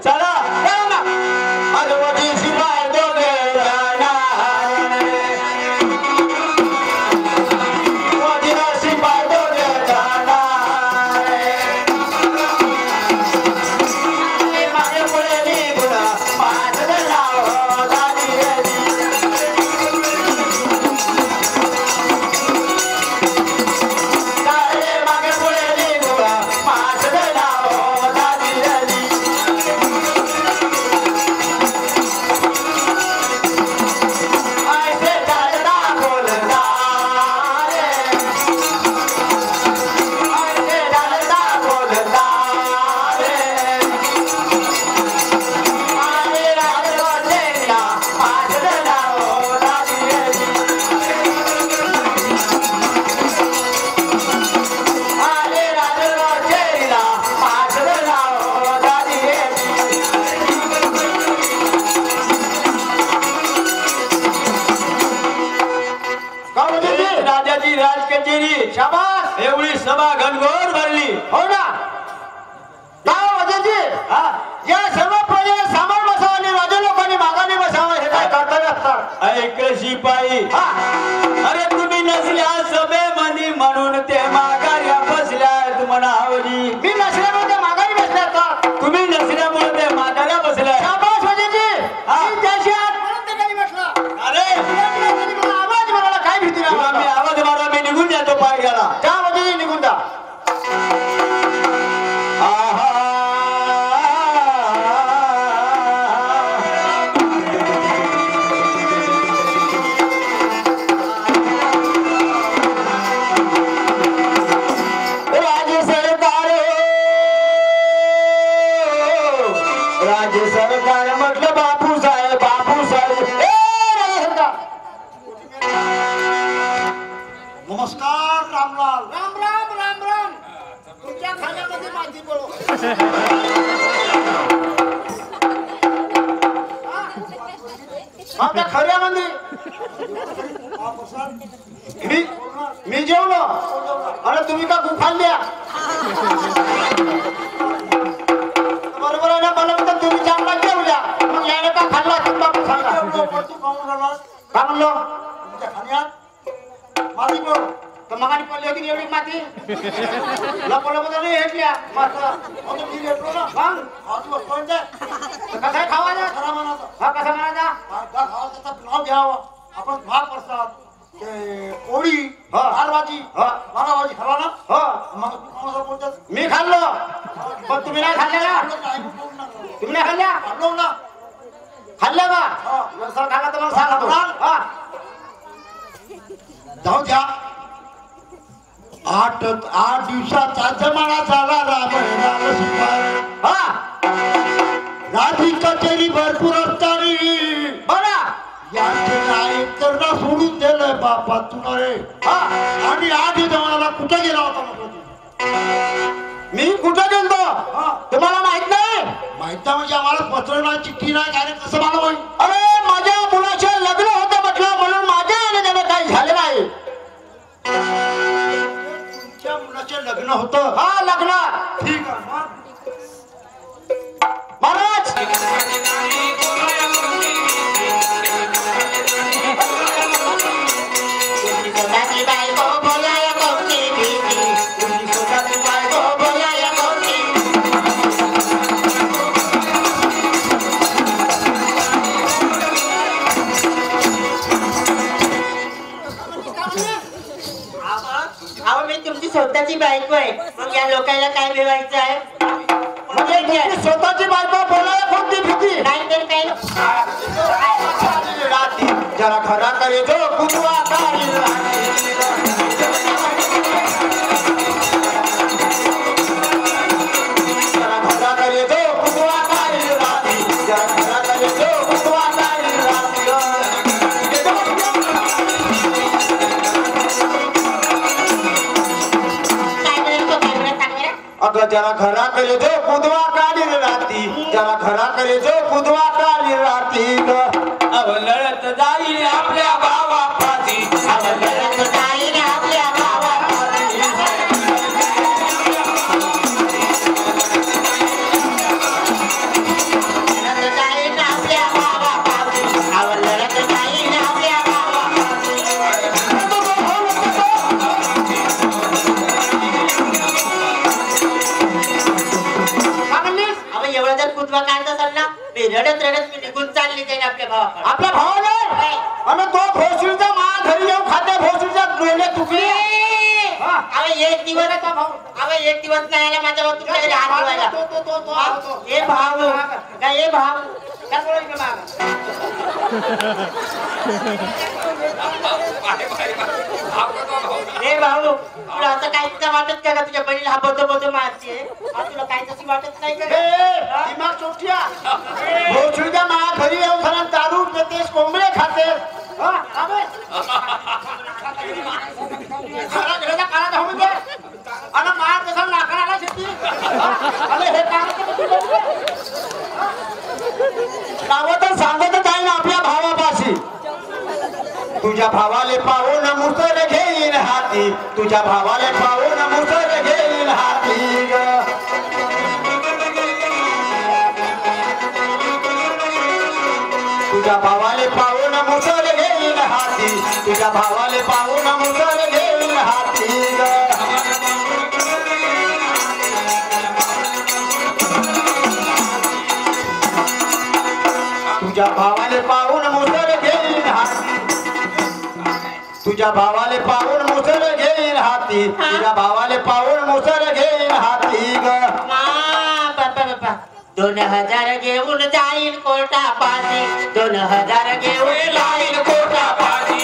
[SPEAKER 2] चला अगवती शिवाय दोघे राहणार कचेरी
[SPEAKER 3] शाबास
[SPEAKER 2] एवढी सभा घनघोर भरली
[SPEAKER 3] हो ना नाव अजयजी
[SPEAKER 2] हा
[SPEAKER 3] या सर्व प्रजेला सामान बसावं आणि राजा लोकांनी मागाने बसावं हे काय कर्तव्य असतात
[SPEAKER 2] ऐक शिपाई
[SPEAKER 3] हा
[SPEAKER 2] अरे तुम्ही नसल्या सभेमध्ये म्हणून ते माघाऱ्या बसल्यात म्हणावली
[SPEAKER 3] मी नसल्यामुळे माघारी बसल्या का
[SPEAKER 2] तुम्ही नसल्यामुळे ते माघाऱ्या बसल्या
[SPEAKER 3] शाबास अजयजी
[SPEAKER 2] हा.
[SPEAKER 3] मी त्याशी आजपर्यंत कधी बसला
[SPEAKER 2] अरे
[SPEAKER 3] मला आवाज मारायला काय भीती नाही
[SPEAKER 2] तुला मी आवाज मारा मी निघून जातो पाय गेला
[SPEAKER 3] त्या अजयजी निघून जा
[SPEAKER 2] राज्य सरकार म्हटलं बापू साहेब
[SPEAKER 3] नमस्कार रामलाल राम राम राम राम तुमच्या खाण्यामध्ये माझी बोलो आपल्या खऱ्या म्हणजे मी जेवलो अरे तुम्ही का खाल्ल्या बरोबर आहे ना मला म्हणतात तुम्ही चांगला जेवल्या मग याने का खाल्ला बापू सांगा काय म्हणलो तुमच्या खाण्यात माती बोल तर मगाने पडली होती एवढी माती लपलं नाही हेटल्या मस्त मी घेतलो ना मग कसं आहे खावायचा खरा म्हणायचा हा कसा म्हणायचा त्याचं नाव घ्यावं आपण महाप्रसाद ते पोळी दालभाजी बाराभाजी खावा ना मग मी खाल्लो पण तुम्ही नाही खाल्ल्या का तुम्ही नाही खाल्ल्या खाल्लो ना खाल्ल्या का सर खाला तर मला सांगा हा जाऊ द्या 8 दिवसाचा जमाना झाला राजी कचेरी भरपूर असताना बरा यांचे नाईक करणं सोडून दिलं बापा तुला रे आणि आधी जमानाला कुठं गेला होता मी कुठं गेलतो तुम्हाला माहित नाही माहित म्हणजे आम्हाला पत्र नाही चिठ्ठी नाही काय कसं मला माहित अरे माझ्या मुलाचे लग्न होतं म्हटलं म्हणून माझ्या आणि त्याला काही झालं नाही तुमच्या मुलाचे लग्न होतं हा लग्न ठीक आहे महाराज
[SPEAKER 1] स्वतःची बायको बोलाया कोणती भीती तुमची स्वतःची बायको बोलाया कोणती अहो मी तुमची स्वतःची बायको आहे मग या लोकांना काय मिळवायचं आहे
[SPEAKER 3] म्हणजे स्वतःची बायको बोलाया कोणती भीती
[SPEAKER 1] नाही तर काय
[SPEAKER 3] राती जरा खरा करे जो कुतवा कारी जरा खरा करे जो कुतवा कारी राती जरा खरा करे जो कुतवा कारी राती अगं जरा खरा करे जो कुदवा काढी राती जरा खरा करे जो कुदवा काढी राती
[SPEAKER 5] लढत जाईल आपल्या भावापाशी
[SPEAKER 1] लढत जाईल आपल्या भावापाशी लढत जाईल आपल्या भावापाशी लढत जाईल आपल्या भावापाशी एवढा जर कुतवा काढत असाल ना मी रडत मी निघून चालली जाईल आपल्या भावाकडे
[SPEAKER 3] आपल्या भावाने आणि तो भोसडीचा मा घरी येऊ खाते भोसडीचा डोळे तुकले
[SPEAKER 1] एक दिवस नाही आला माझ्यावर तुमच्या घरी हात धुवायला हे भाऊ काय हे भाऊ काय बोलायचं हे भाऊ तुला असं काहीच वाटत का तुझ्या बहिणीला हा बदो मारते तुला काही तशी वाटत नाही का
[SPEAKER 3] दिमाग चोट्या भोसडीच्या मा घरी येऊ झाला दारू पितेस कोंबडे खाते काळा धावून दे आणि मार कसा लाकडाला शेती अरे हे नावं सांगतच आहे ना आपल्या भावापाशी तुझ्या भावाले पाहून मुसळ घेईन हाती हाती तुझ्या भावाला पाहून मुसळ घेईन हाती ग तुझ्या भावाले पाहून मुसळ घेईन हाती तुझ्या भावाले पाहून मुसळ घेईन हाती ग तुझ्या भावाले पाहून मुसळ घेईन हाती तुझ्या भावाले पाहून मुसळ घेईन हाती तुझ्या भावाले पाहून मुसळ घेईन हाती ग
[SPEAKER 4] बापा 2000 घेऊन जाईल कोर्टापाशी 2000 घेऊन जाईल कोर्टापाशी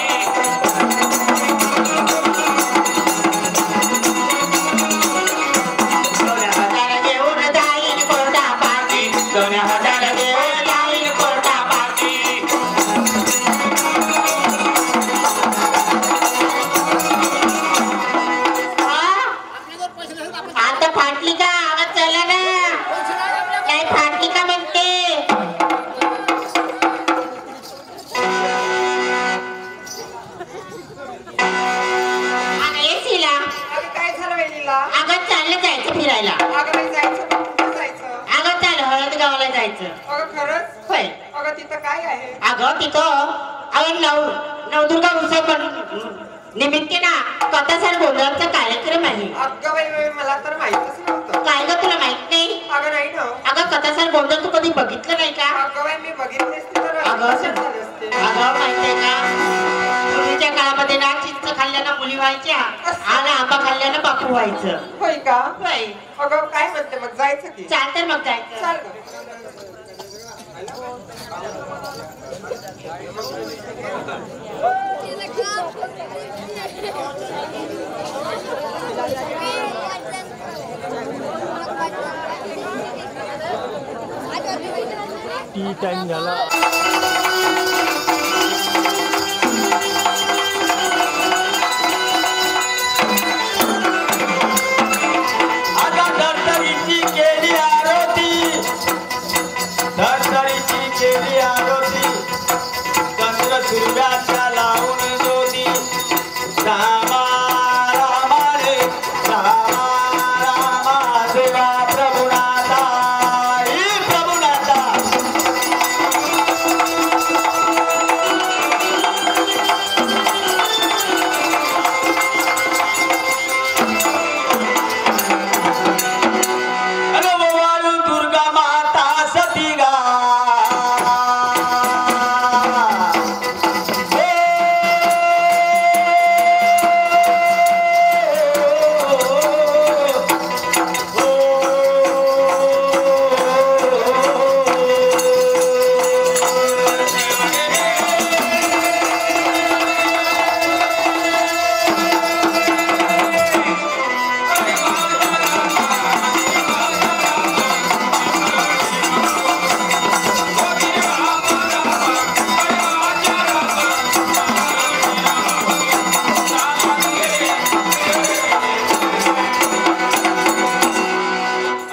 [SPEAKER 4] 2000 घेऊन जाईल कोर्टापाशी 2000 घेऊन जाईल कोर्टापाशी आता फाटली का आवाज चला ना काय फाटली का म्हणते शिला
[SPEAKER 6] काय झालं वहिनीला?
[SPEAKER 4] अगं चाललं जायचं फिरायला
[SPEAKER 6] अगं नाही जायचं पण कुठं जायचं?
[SPEAKER 4] अगं चाल हळद गावाला जायचं
[SPEAKER 6] अगं खरंच?
[SPEAKER 4] होय
[SPEAKER 6] अगं तिथं काय आहे?
[SPEAKER 4] अगं तिथं अगं नवदुर्गा उत्सव पण निमित्त ना कथासार गोंधळाचा कार्यक्रम आहे
[SPEAKER 6] अगं बाई मला तर माहितच नव्हतं.
[SPEAKER 4] काय ग तुला माहित नाही
[SPEAKER 6] अगं नाही ना.
[SPEAKER 4] अगं कथासार गोंधळ तू कधी बघितलं नाही का
[SPEAKER 6] अगं बाई मी बघितली असती तर
[SPEAKER 4] अगं
[SPEAKER 6] लक्षात झाले असते.
[SPEAKER 4] अगं माहितीये का पूर्वीच्या काळामध्ये ना चिंच खाल्ल्यानं मुली व्हायच्या आणि आंबा खाल्ल्यानं बापू व्हायचं
[SPEAKER 6] होय का?
[SPEAKER 4] होय
[SPEAKER 6] अगं काय म्हणते मग जायचं की?
[SPEAKER 4] चाल तर मग जायचं
[SPEAKER 6] चाल गं.
[SPEAKER 2] टी टाइम झाला
[SPEAKER 3] आता धरतरीची केली आरती धरतरीची केली आरती चंद्र सूर्याच्या लावून ज्योती रामा रामा रे रामा रामा देवा प्रभुनाथा ही प्रभुनाथा अरे वाळू दुर्गा माता सती गा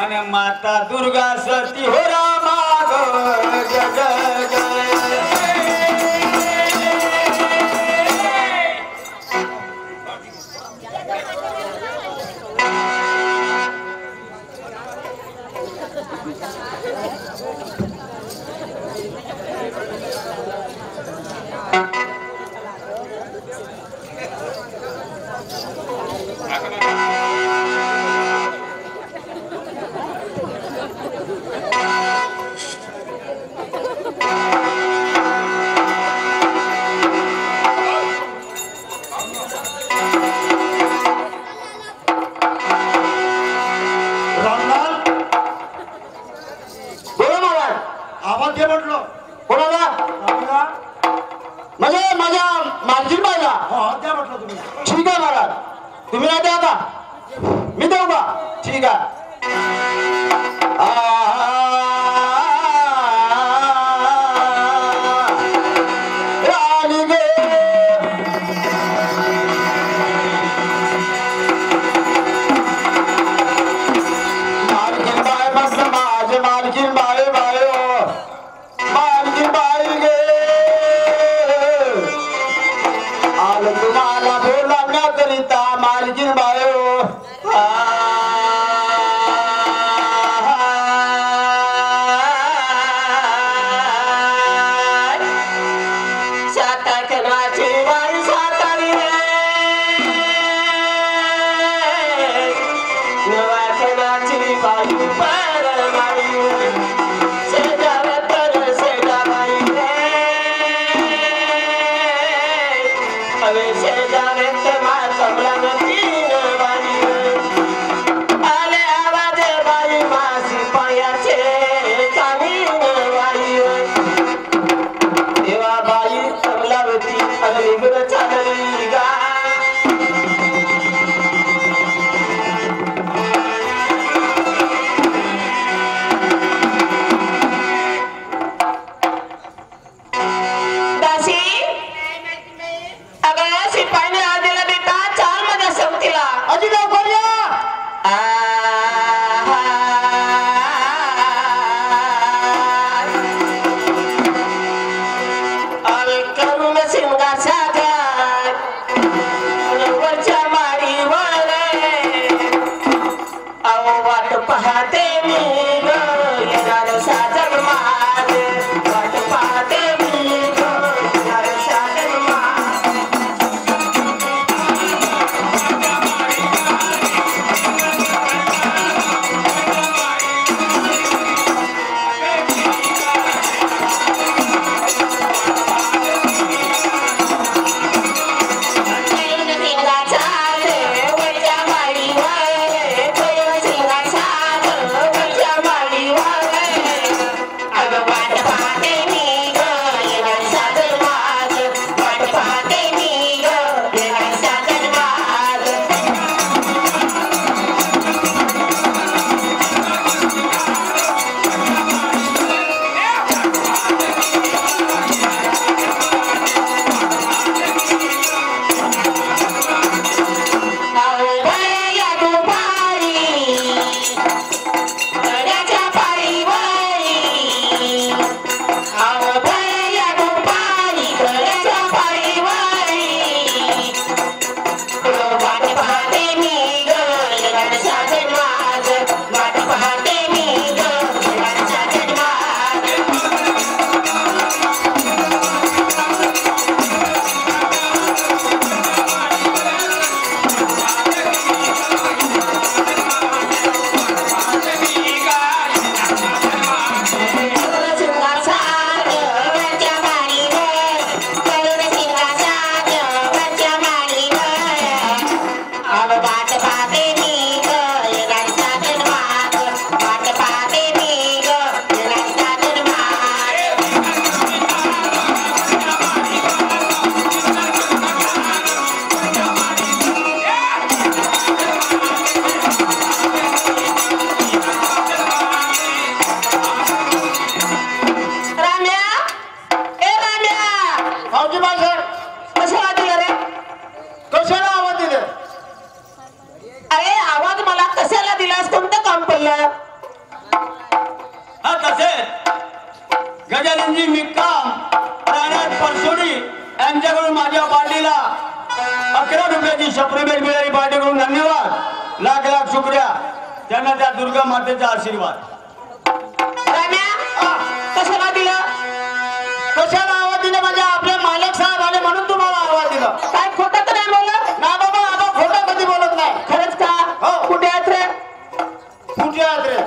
[SPEAKER 3] आणि माता दुर्गा सती हो रामा ग जय जय रामलाल बोला महाराज आवाज दे म्हटलं कोणाला म्हणजे माझ्या मालकीन बाईला द्या म्हटलं तुम्ही ठीक आहे महाराज तुम्ही नाही द्या का मी देऊ का ठीक आहे राणी गे मालकीन बाय म्हटलं माझे मालकीन बाय बाय मालकीन बाई गे आलं तुम्हाला बोलावण्याकरिता
[SPEAKER 2] समजीन बायो गजाननजी मिक्काम राहणार परसोडी यांच्याकडून माझ्या पार्टीला 11 रुपयाची सप्लिमेंट मिळाली. पार्टीकडून धन्यवाद, लाख लाख शुक्रिया. त्यांना त्या दुर्गा मातेचा आशीर्वाद.
[SPEAKER 4] कशाला दिलं?
[SPEAKER 3] कशाला आवाज दिला? म्हणजे आपले मालक साहेब आले म्हणून तुम्हाला आवाज दिला.
[SPEAKER 4] काय खोटं तर नाही बोलत
[SPEAKER 3] ना बाबा, आबा खोटं कधी बोलत नाही.
[SPEAKER 4] खरंच का?
[SPEAKER 3] हो.
[SPEAKER 4] कुठे आहेत रे?
[SPEAKER 3] कुठे आहात रे?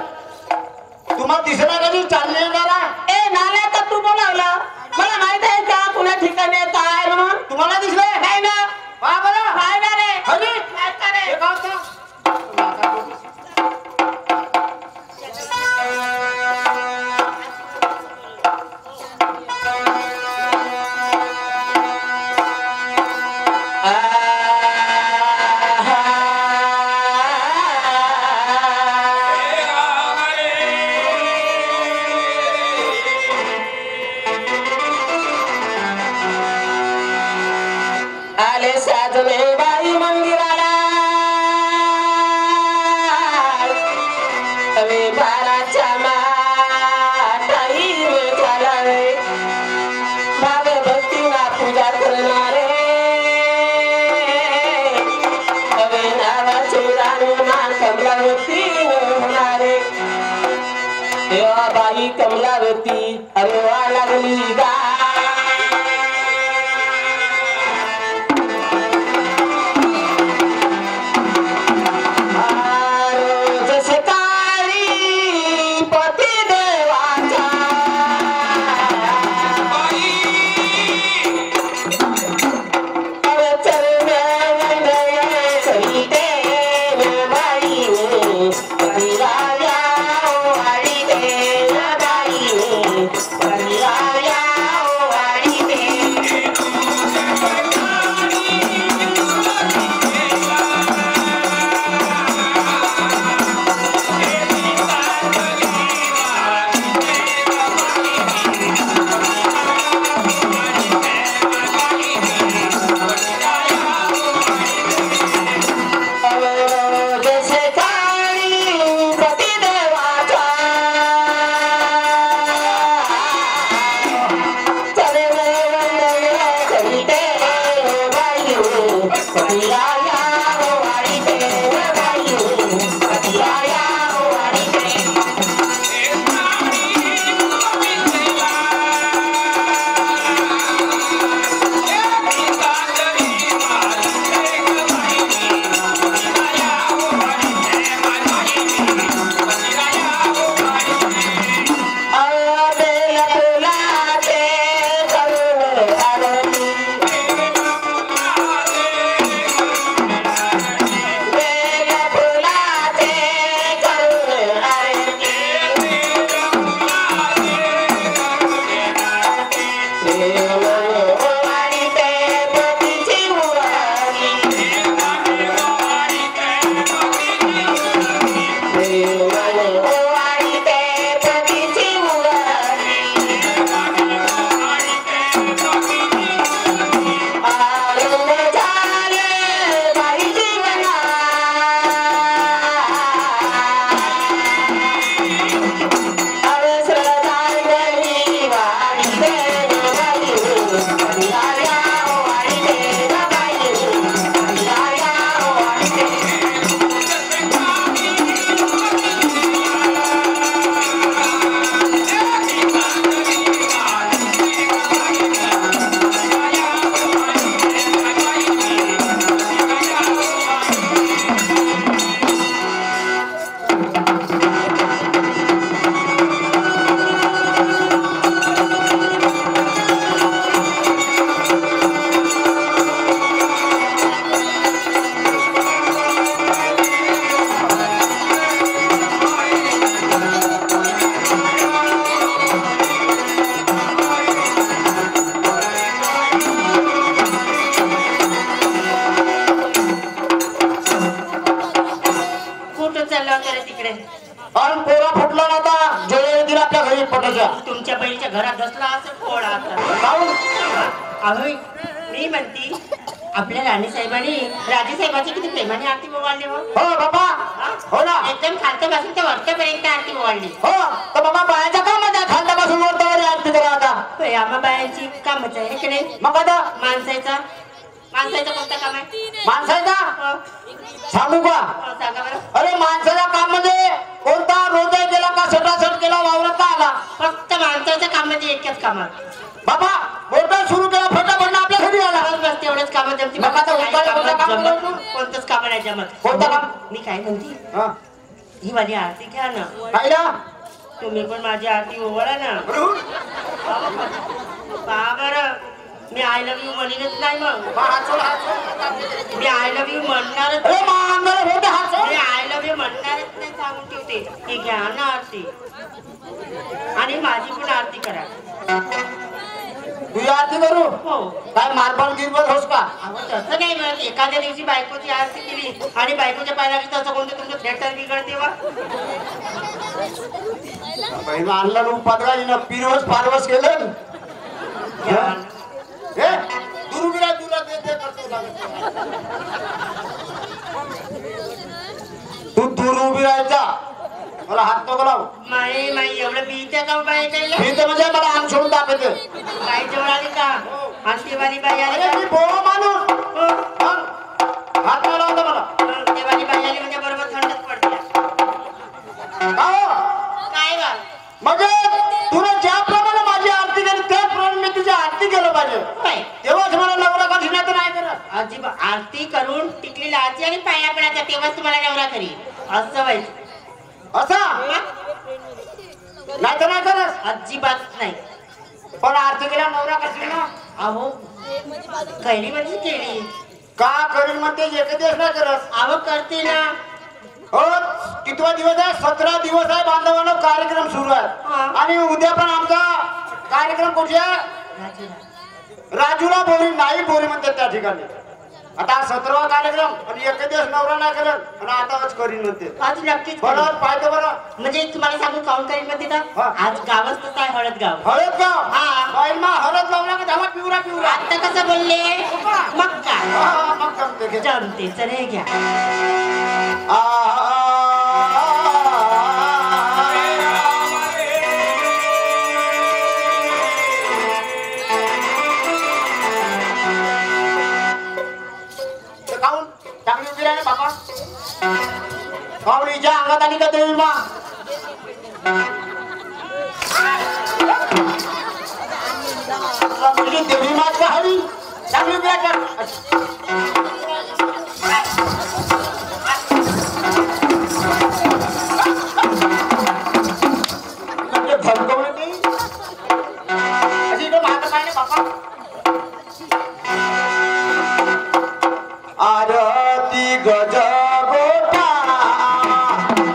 [SPEAKER 3] तुम्हाला दिसला कधी चालले जरा?
[SPEAKER 4] ए नाल्या तर तू बोलावलं. मला माहित आहे का कुणा ठिकाणी काय म्हणून?
[SPEAKER 3] तुम्हाला दिसले
[SPEAKER 4] नाही ना.
[SPEAKER 3] पहा बरं.
[SPEAKER 4] काय ना रे?
[SPEAKER 3] हरी
[SPEAKER 4] काय का रे?
[SPEAKER 3] हे का होतं?
[SPEAKER 4] आले साजने बाई मंदिराला अरे बाराच्या टाईम झाला रे. भाव भक्तीला पूजा करणारे अरे
[SPEAKER 7] बाई कमलावती अरे वा लागली गा
[SPEAKER 4] तुमच्या बहिणीच्या घरात बसला असं कोण आता मी म्हणती आपल्या राणी साहेबांनी राजे साहेबाची किती प्रेमाने आरती ओवाळली हो
[SPEAKER 3] बाबा हो ना
[SPEAKER 4] एकदम खालच्यापासून ते वरच्यापर्यंत आरती ओवाळली
[SPEAKER 3] हो तर बाबा बायाच्या कामात आहे खालच्यापासून वरच्यावर आरती करा आता
[SPEAKER 4] आम्हा बायांची कामच आहे इकडे
[SPEAKER 3] मग आता
[SPEAKER 4] माणसाचा कोणतं काम आहे
[SPEAKER 3] माणसाचा सांगू का
[SPEAKER 4] सांगा बरं
[SPEAKER 3] अरे माणसाचं काम म्हणजे कोणता रोजही केला का सटासट केला वावरत का आला
[SPEAKER 4] फक्त माणसाचं काम म्हणजे एकच कामात
[SPEAKER 3] बाबा मोटर सुरू केला फटाफट आपल्या घरी आला
[SPEAKER 4] बस तेवढंच काम जमती कोणतंच काम नाही जमत
[SPEAKER 3] कोणतं काम
[SPEAKER 4] मी काय म्हणते
[SPEAKER 3] हा
[SPEAKER 4] ही माझी आरती घ्या ना
[SPEAKER 3] पाहिला
[SPEAKER 4] तुम्ही पण माझी आरती ओवाळा ना का बरं मी आय लव्ह यू म्हणेनच नाही मग मी आय लव्ह यू म्हणणारच मी आय लव्ह यू म्हणणारच नाही सांगून ठेवते की घ्या ना आरती आणि माझी पण आरती करा
[SPEAKER 3] तुझी आरती करू
[SPEAKER 4] हो
[SPEAKER 3] काय मारपाल गिरबत होस का
[SPEAKER 4] तसं नाही म्हणत एखाद्या दिवशी बायकोची आरती केली आणि बायकोच्या पायाला तसं कोणतं तुमचं थिएटर बिघडते वा
[SPEAKER 3] आणलं उपादगाजीनं पिरवस पारवस केलं दुरुबिरा तुला तू दूर उभी राहायचा मला हात नको लाव
[SPEAKER 4] माई माई एवढं बीच्या का बाई काही
[SPEAKER 3] मी तर म्हणजे मला अंग सोडून दाखवते
[SPEAKER 4] बाई जवळ आली का अंतेवाली बाई आली
[SPEAKER 3] अरे मी बोवा माणूस हात लावला होता मला
[SPEAKER 4] अंतेवाली बाई आली म्हणजे बरोबर थंडच पडते
[SPEAKER 3] काय
[SPEAKER 4] काय वा
[SPEAKER 3] म्हणजे
[SPEAKER 1] ठिकाणी पाया पडायचा तेव्हाच तुम्हाला नवरा करील.
[SPEAKER 4] असं व्हायचं.
[SPEAKER 3] असा नाही तर नाही करत
[SPEAKER 4] अजिबात नाही.
[SPEAKER 3] पण आर्थिकीला नवरा करशील ना.
[SPEAKER 4] अहो कैरी म्हणजे केली.
[SPEAKER 3] का करील म्हणते एक दिवस नाही करत.
[SPEAKER 4] अहो करते ना.
[SPEAKER 3] हो कितवा दिवस आहे 17 दिवस आहे बांधवांनो कार्यक्रम सुरू आहे. आणि उद्या पण आमचा कार्यक्रम कुठे आहे राजूला बोरी नाही बोरी म्हणते त्या ठिकाणी. आता 17वा कार्यक्रम आणि एक दिवस नवरा नाही करत आणि आताच करीन म्हणते.
[SPEAKER 4] आज नक्कीच
[SPEAKER 3] बरोबर पाहिजे बरं.
[SPEAKER 4] म्हणजे तुम्हाला सांगू काउंट करीन म्हणते
[SPEAKER 3] हा.
[SPEAKER 4] का आज गावच तसं आहे हळद गाव.
[SPEAKER 3] हळद गाव
[SPEAKER 4] हा.
[SPEAKER 3] बाई मा हळद लावला का धावा पिवरा पिवरा.
[SPEAKER 4] आता कसं बोलले मग काय
[SPEAKER 3] हा, मग जमते घे.
[SPEAKER 4] जमते. चल हे घ्या.
[SPEAKER 3] चांगली उभी राहा बाबा. कावळीच्या अंगात आली का देवी मा. मुलगी देवी मात का हवी चांगली उभी राहा. धमकवली अशी तो महाग पाहिजे बाबा. आरती गजगोटा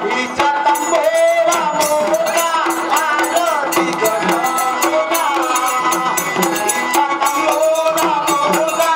[SPEAKER 3] हिचा तंबोरा मोठा. आरती गजगोटा हिचा तंबोरा मोठा.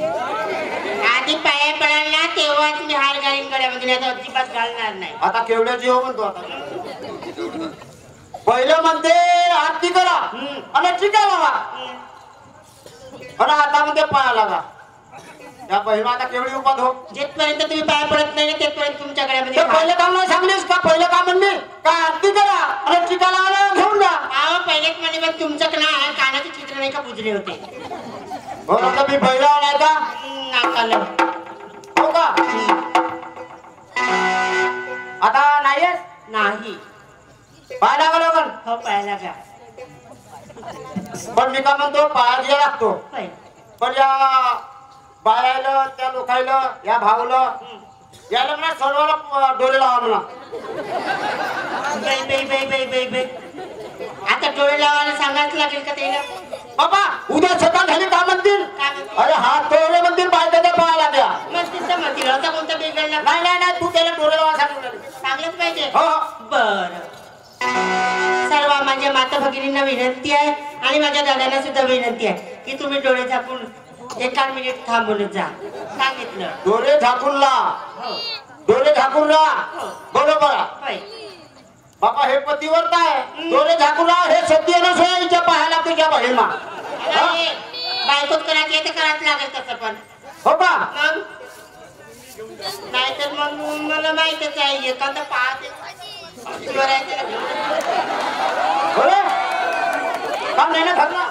[SPEAKER 1] आधी पाया पडाल ना तेव्हाच मी हार घालीन गळ्यामध्ये अजिबात घालणार नाही.
[SPEAKER 3] आता केवढ्या जीव म्हणतो आता. पहिलं म्हणते आरती करा आणि टीका लावा आणि आता म्हणते पाया लागा. त्या पहिला आता केवढी उपाध हो.
[SPEAKER 1] जिथपर्यंत तुम्ही पाया पडत नाही ना तिथपर्यंत तुमच्या गळ्यामध्ये
[SPEAKER 3] पहिलं काम नाही सांगलीस का. पहिलं काम म्हणली का आरती करा आणि टीका लावायला घेऊन जा.
[SPEAKER 1] अहो पहिलेच म्हणे मग तुमचं ना कानाचे चित्र नाही का बुजले होते.
[SPEAKER 3] हो आता मी पहिला आलाय का
[SPEAKER 1] नाकाला
[SPEAKER 3] हो का. आता नाहीयेस
[SPEAKER 1] नाही.
[SPEAKER 3] पाय लागा लागल.
[SPEAKER 1] हो पायाला का
[SPEAKER 3] पण मी का म्हणतो पाया घ्या लागतो.
[SPEAKER 1] होय.
[SPEAKER 3] पण या बायाला त्या लोकायला या भाऊला याला म्हणा सर्वाला डोळे लावा म्हणा.
[SPEAKER 1] बाई बाई बाई बाई बाई बाई आता डोळे लावायला सांगायच लागेल का त्याला.
[SPEAKER 3] बाबा उद्या सकाळ झाली का म्हणतील.
[SPEAKER 1] काय म्हणते?
[SPEAKER 3] अरे हात डोळे म्हणतील पाय त्याच्या पायाला द्या.
[SPEAKER 1] मग तिथं म्हणतील आता कोणता बिघडला.
[SPEAKER 3] नाही नाही नाही तू त्याला डोळे लावा सांगितलं.
[SPEAKER 1] सांगलंच पाहिजे.
[SPEAKER 3] हो हो.
[SPEAKER 1] बर सर्व माझ्या माता भगिनींना विनंती आहे आणि माझ्या दादांना सुद्धा विनंती आहे की तुम्ही डोळे झाकून 1 मिनिट थांबून जा. सांगितलं.
[SPEAKER 3] डोळे झाकून ला.
[SPEAKER 1] हो
[SPEAKER 3] डोळे झाकून राहा. बरोबर
[SPEAKER 1] होय.
[SPEAKER 3] बाबा हे पतिव्रत आहे. डोळे झाकून राहा. हे सत्य नसोय हिच्या पाहायला तुझ्या बहिमा.
[SPEAKER 1] अरे, बायकोच करायची ते करायच लागेल तसं पण.
[SPEAKER 3] हो का
[SPEAKER 1] मग नाहीतर मग मला माहितच आहे एखादा पाहते
[SPEAKER 3] बरं काम नाही ना घातला.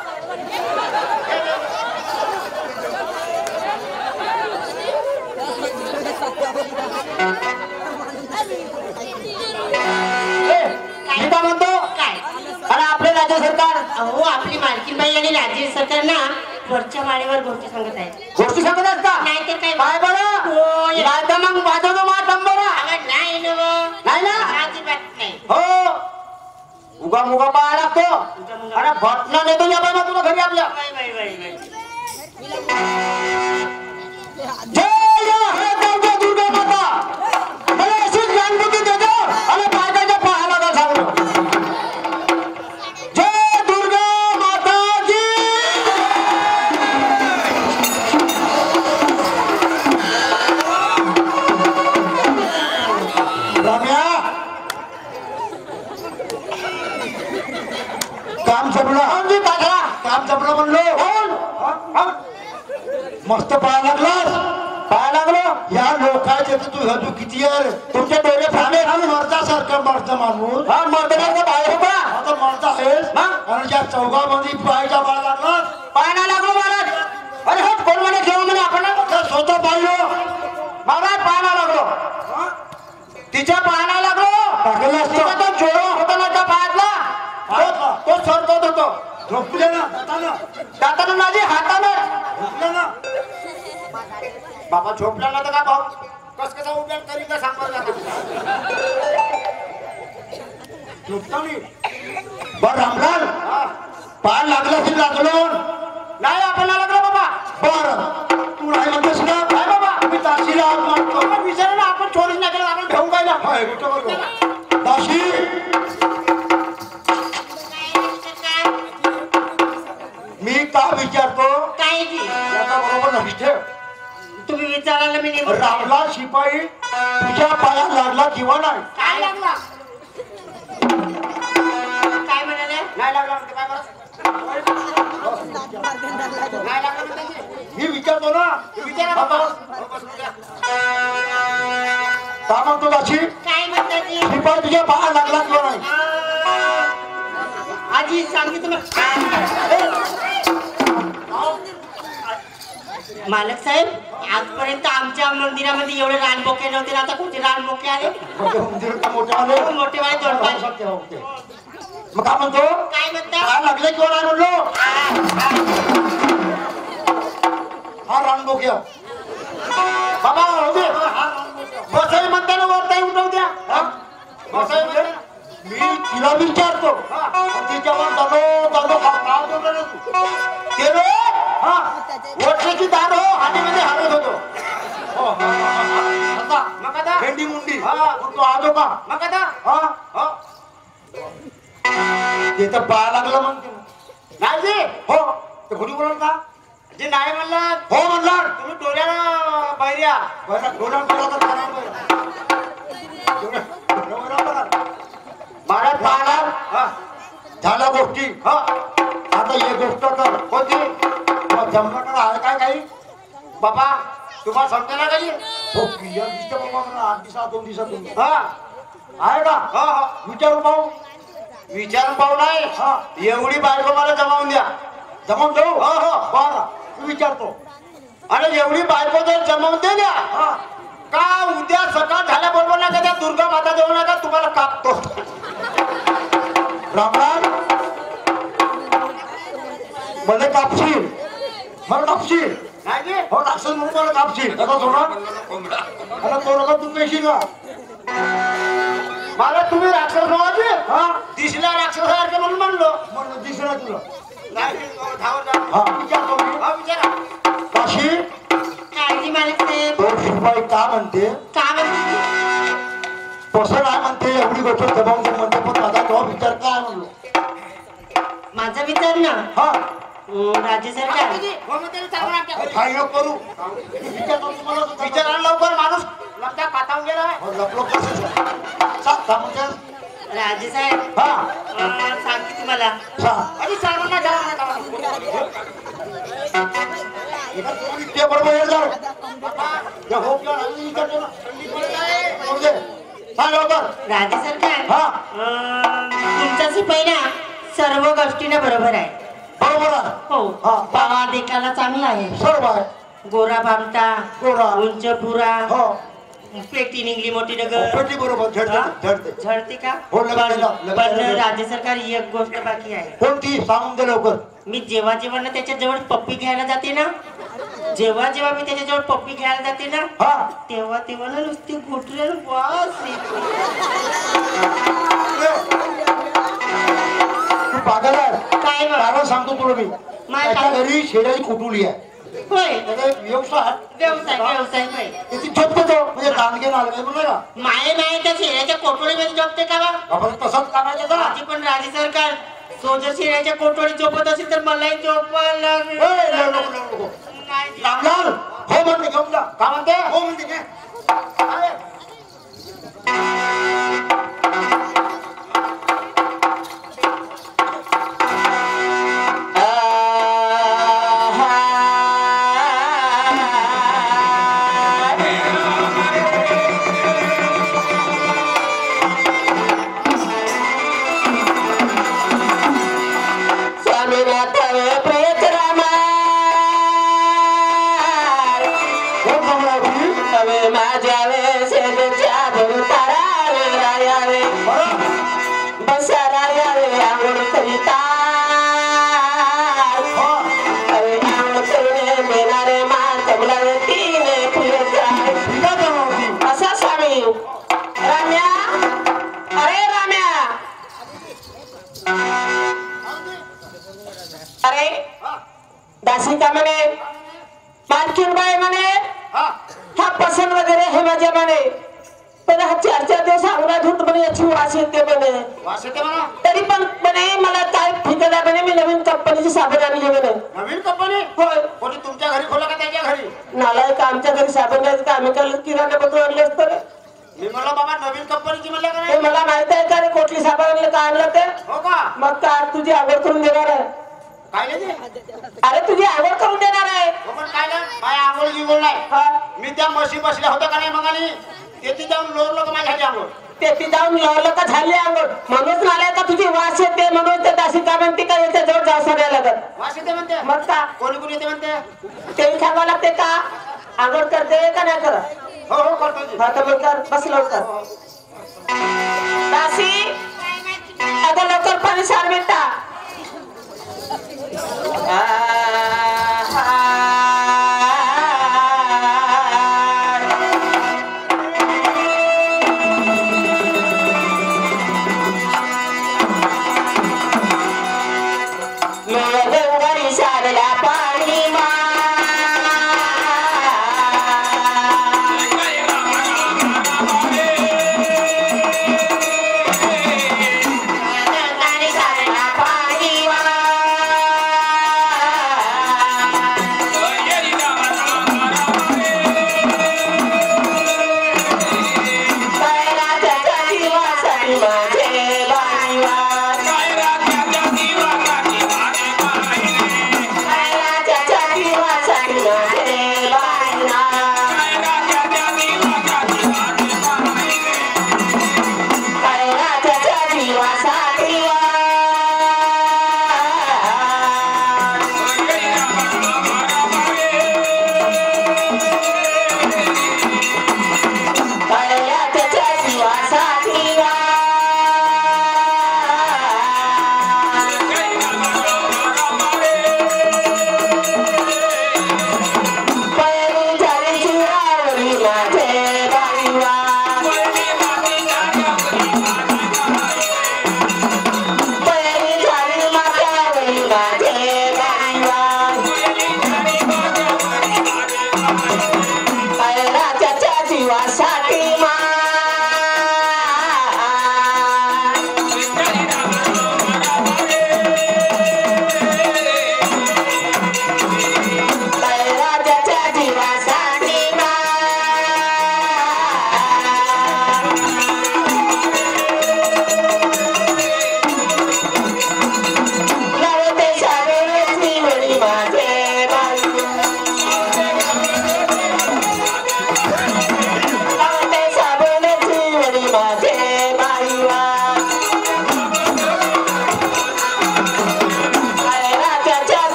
[SPEAKER 3] मी काय म्हणतो
[SPEAKER 4] काय
[SPEAKER 3] आणि आपले राज्य सरकार
[SPEAKER 4] अहो आपली मालकीनबाई आणि राज्य सरकार ना वरच्या माळेवर गोष्टी सांगत आहे.
[SPEAKER 3] गोष्टी सांगत आहेत का?
[SPEAKER 4] नाहीतर काय
[SPEAKER 3] काय बरं
[SPEAKER 4] होय.
[SPEAKER 3] नाही तर मग वाजवतो मा तंबोरा
[SPEAKER 4] अगं नाही ना वो.
[SPEAKER 3] नाही ना
[SPEAKER 4] अजिबात नाही.
[SPEAKER 3] हो उगा मुगा पाहा लागतो अरे भटना नेतो या बाई तुला घरी आपल्या
[SPEAKER 4] बाय बाय बाय बाय.
[SPEAKER 3] जय हे देवता दुर्गा माता मला अशीच ज्ञानबुद्धी देतो आणि बायकाच्या पाहा लागा सांगतो जय दुर्गा माता की रम्या काम जमलं म्हणजे पाठरा काम जमलं म्हणलो मस्त पाया लागलो या लोकांचे तू तू किती यार तुमच्या डोळे फाडे मरता सारखं मरत माणूस हा मरता बाहेर होता आता मरता आहेस आणि ज्या चौघामध्ये पायाच्या बाळ लागला पाया लागलो महाराज अरे हो कोण म्हणे घेऊ म्हणे आपण स्वतः पाहिलो महाराज पाया लागलो तिच्या पाया लागलो टाकलं असतं तो चोर होता ना त्या पायातला तो सरकत होतो झोपले ना दाताना माझी हातानं झोपले ना बाबा झोपला ना तर का भाऊ कस कसा उभ्या तरी का सांगणार झोपता नाही बर रामलाल पाय लागला की लागलो नाही आपण लागलो बाबा बर तू नाही म्हणतोस ना काय बाबा मी ताशीला हात मारतो विचार ना आपण चोरीच नाही केलं आपण घेऊन काय ना ताशी मी का विचारतो
[SPEAKER 4] काय की
[SPEAKER 3] याचा बरोबर लक्ष ठेव
[SPEAKER 4] तुम्ही विचारायला मी निघून
[SPEAKER 3] रामला शिपाई तुझ्या पायात लागला किंवा नाही
[SPEAKER 4] काय लागला काय म्हणाले
[SPEAKER 3] नाही लागला म्हणजे काय नाही लागला मी विचारतो ना विचारा का म्हणतो दाशी
[SPEAKER 4] काय म्हणतात जी?
[SPEAKER 3] शिपाई तुझ्या पायात लागला किंवा नाही
[SPEAKER 4] आजी सांगितलं मालक साहेब आजपर्यंत आमच्या मंदिरामध्ये एवढे रानबोके नव्हते आता कोणते रानबोके आले
[SPEAKER 3] मोठे
[SPEAKER 4] मोठेवाले तोडपाय
[SPEAKER 3] मग काय म्हणतो
[SPEAKER 4] काय म्हणतात
[SPEAKER 3] पाय लागले किंवा नाही म्हणलो हा रानबोक्या बाबा होऊ दे बसाई म्हणताना वरताई उठवू द्या बसाई म्हणजे मी तिला विचारतो तिच्यावर दानो हा वटल्याची दार हो हातीमध्ये हारत होतो भेंडी मुंडी तो आजो का मग आता ते तर पाया लागलं म्हणते नाही जी हो ते घोडी बोला का जे नाही म्हणलं हो म्हणला तुम्ही डोळ्याला बैऱ्या महाराज पाहणार झाल्या गोष्टी आता ही गोष्ट तर होती जमलं आहे काय काही बाबा तुम्हाला समजा ना काही हो दिसते बाबा 8 दिवसात 2 दिवसात आहे का विचारून पाहू नाही एवढी बायको मला जमावून द्या जमावून देऊ हो बरं तू विचारतो आणि एवढी बायको जर जमावून दे द्या का उद्या सकाळ झाल्याबरोबर ना का त्या दुर्गा माता देऊ नका तुम्हाला कापतो रामराम मला कापशील मला कापशील हो राक्षस म्हणून मला कापशील आता सोडा आता तो नका तू पेशी का मला तुम्ही राक्षस म्हणायचे दिसला राक्षसासारखे म्हणून म्हणलं दिसला तुला विचारतो मी विचारा काशी
[SPEAKER 4] काळजी मालक साहेब
[SPEAKER 3] तो शिपाई का म्हणते तसं नाही म्हणते एवढी गोष्ट दबावून दे म्हणते पण माझा तो विचार काय म्हणलो
[SPEAKER 4] माझा विचार ना
[SPEAKER 3] हा
[SPEAKER 4] राज्य सरकार
[SPEAKER 3] काय करू विचारायला लवकर माणूस लपत्या पाठावून गेला लपलो कसं
[SPEAKER 4] राज्य साहेब
[SPEAKER 3] हा
[SPEAKER 4] सांगते तुम्हाला
[SPEAKER 3] आणि सर्वांना बरोबर हे जाऊ हो
[SPEAKER 4] राज्य सरकार
[SPEAKER 3] हा
[SPEAKER 4] तुमचा शिपाई ना सर्व गोष्टीने बरोबर आहे
[SPEAKER 3] बरोबर आहे
[SPEAKER 4] हो
[SPEAKER 3] हा.
[SPEAKER 4] पावा देखायला चांगला आहे
[SPEAKER 3] सर्व आहे
[SPEAKER 4] गोरा बामटा
[SPEAKER 3] गोरा.
[SPEAKER 4] उंच पुरा
[SPEAKER 3] हो
[SPEAKER 4] पेटी निघली मोठी नगर
[SPEAKER 3] पेटी बरोबर झडते
[SPEAKER 4] झडते का
[SPEAKER 3] हो, लगायला.
[SPEAKER 4] पण राज्य सरकार एक गोष्ट बाकी आहे.
[SPEAKER 3] कोणती सांगून दे लवकर.
[SPEAKER 4] मी जेव्हा जेव्हा ना त्याच्याजवळ पप्पी घ्यायला जाते ना जेव्हा जेव्हा मी त्याच्याजवळ पप्पी घ्यायला जाते ना
[SPEAKER 3] हा
[SPEAKER 4] तेव्हा तेव्हा ना नुसती घोटऱ्याला वास येतो.
[SPEAKER 3] तू पागल आहे.
[SPEAKER 4] काय बा?
[SPEAKER 3] कारण सांगतो तुला मी
[SPEAKER 4] काय?
[SPEAKER 3] त्याच्या घरी शेळ्याची कुटुली आहे.
[SPEAKER 4] होय
[SPEAKER 3] त्याचा एक व्यवसाय
[SPEAKER 4] व्यवसाय होय.
[SPEAKER 3] त्याची झोपतो तो म्हणजे दांडगे नालगे म्हणलं का
[SPEAKER 4] माये त्या शेऱ्याच्या कोठोडीमध्ये झोपते का बा?
[SPEAKER 3] आपण तसंच कामायचं का
[SPEAKER 4] माझी पण राज्य सरकार सोजर शेऱ्याच्या कोठोडी झोपत असेल तर मलाही झोपायला लागेल. नाही.
[SPEAKER 3] रामलाल हो म्हणते घेऊन जा. का म्हणते हो म्हणते घे. आहे.
[SPEAKER 1] दासी का म्हणे मालकीन बाई म्हणे हा पसंत वगैरे हे माझ्या म्हणे पण हा 4-4 दिवस अंगणात होत म्हणे याची वास येते म्हणे तरी पण म्हणे मला काय ठिकाणा म्हणे मी नवीन कंपनीची साबण आणली म्हणे.
[SPEAKER 3] नवीन कंपनी
[SPEAKER 1] होय.
[SPEAKER 3] कोणी तुमच्या घरी खोला का त्याच्या घरी
[SPEAKER 1] नालायक आमच्या घरी साबण घ्यायचं का आम्ही काल किराणा बदलून आणले असतं रे.
[SPEAKER 3] मी म्हणलं बाबा नवीन कंपनीची म्हणलं का
[SPEAKER 1] हे
[SPEAKER 3] नाही
[SPEAKER 1] मला माहित आहे का रे कोटली साबण आणलं का आणलं ते
[SPEAKER 3] हो का
[SPEAKER 1] मग का तुझी आवड करून देणार आहे.
[SPEAKER 3] काय नाही ते?
[SPEAKER 1] अरे तुझी आवड करून देणार आहे.
[SPEAKER 3] हो पण काय ना माझ्या आंघोळ गिंगोळ नाही
[SPEAKER 1] हा
[SPEAKER 3] मी त्या म्हशी बसल्या होत्या का नाही मग आणि तेथे जाऊन लोरलो का माझ्या घरी आंघोळ
[SPEAKER 1] ते जाऊन लावलं का झाली अंघोळ म्हणूनच नालाय का तुझी वास येते म्हणून ते दासी का म्हणते का याच्या जवळ जाऊ सगळ्या लागत
[SPEAKER 3] वास येते म्हणते
[SPEAKER 1] मग का
[SPEAKER 3] कोणी कोणी येते म्हणते
[SPEAKER 1] तेही सांगावं लागते का अंघोळ करते का नाही करत.
[SPEAKER 3] हो हो करतो जी.
[SPEAKER 1] हा तर मग कर बस लवकर. दासी आता लवकर पाणी सार मिळता.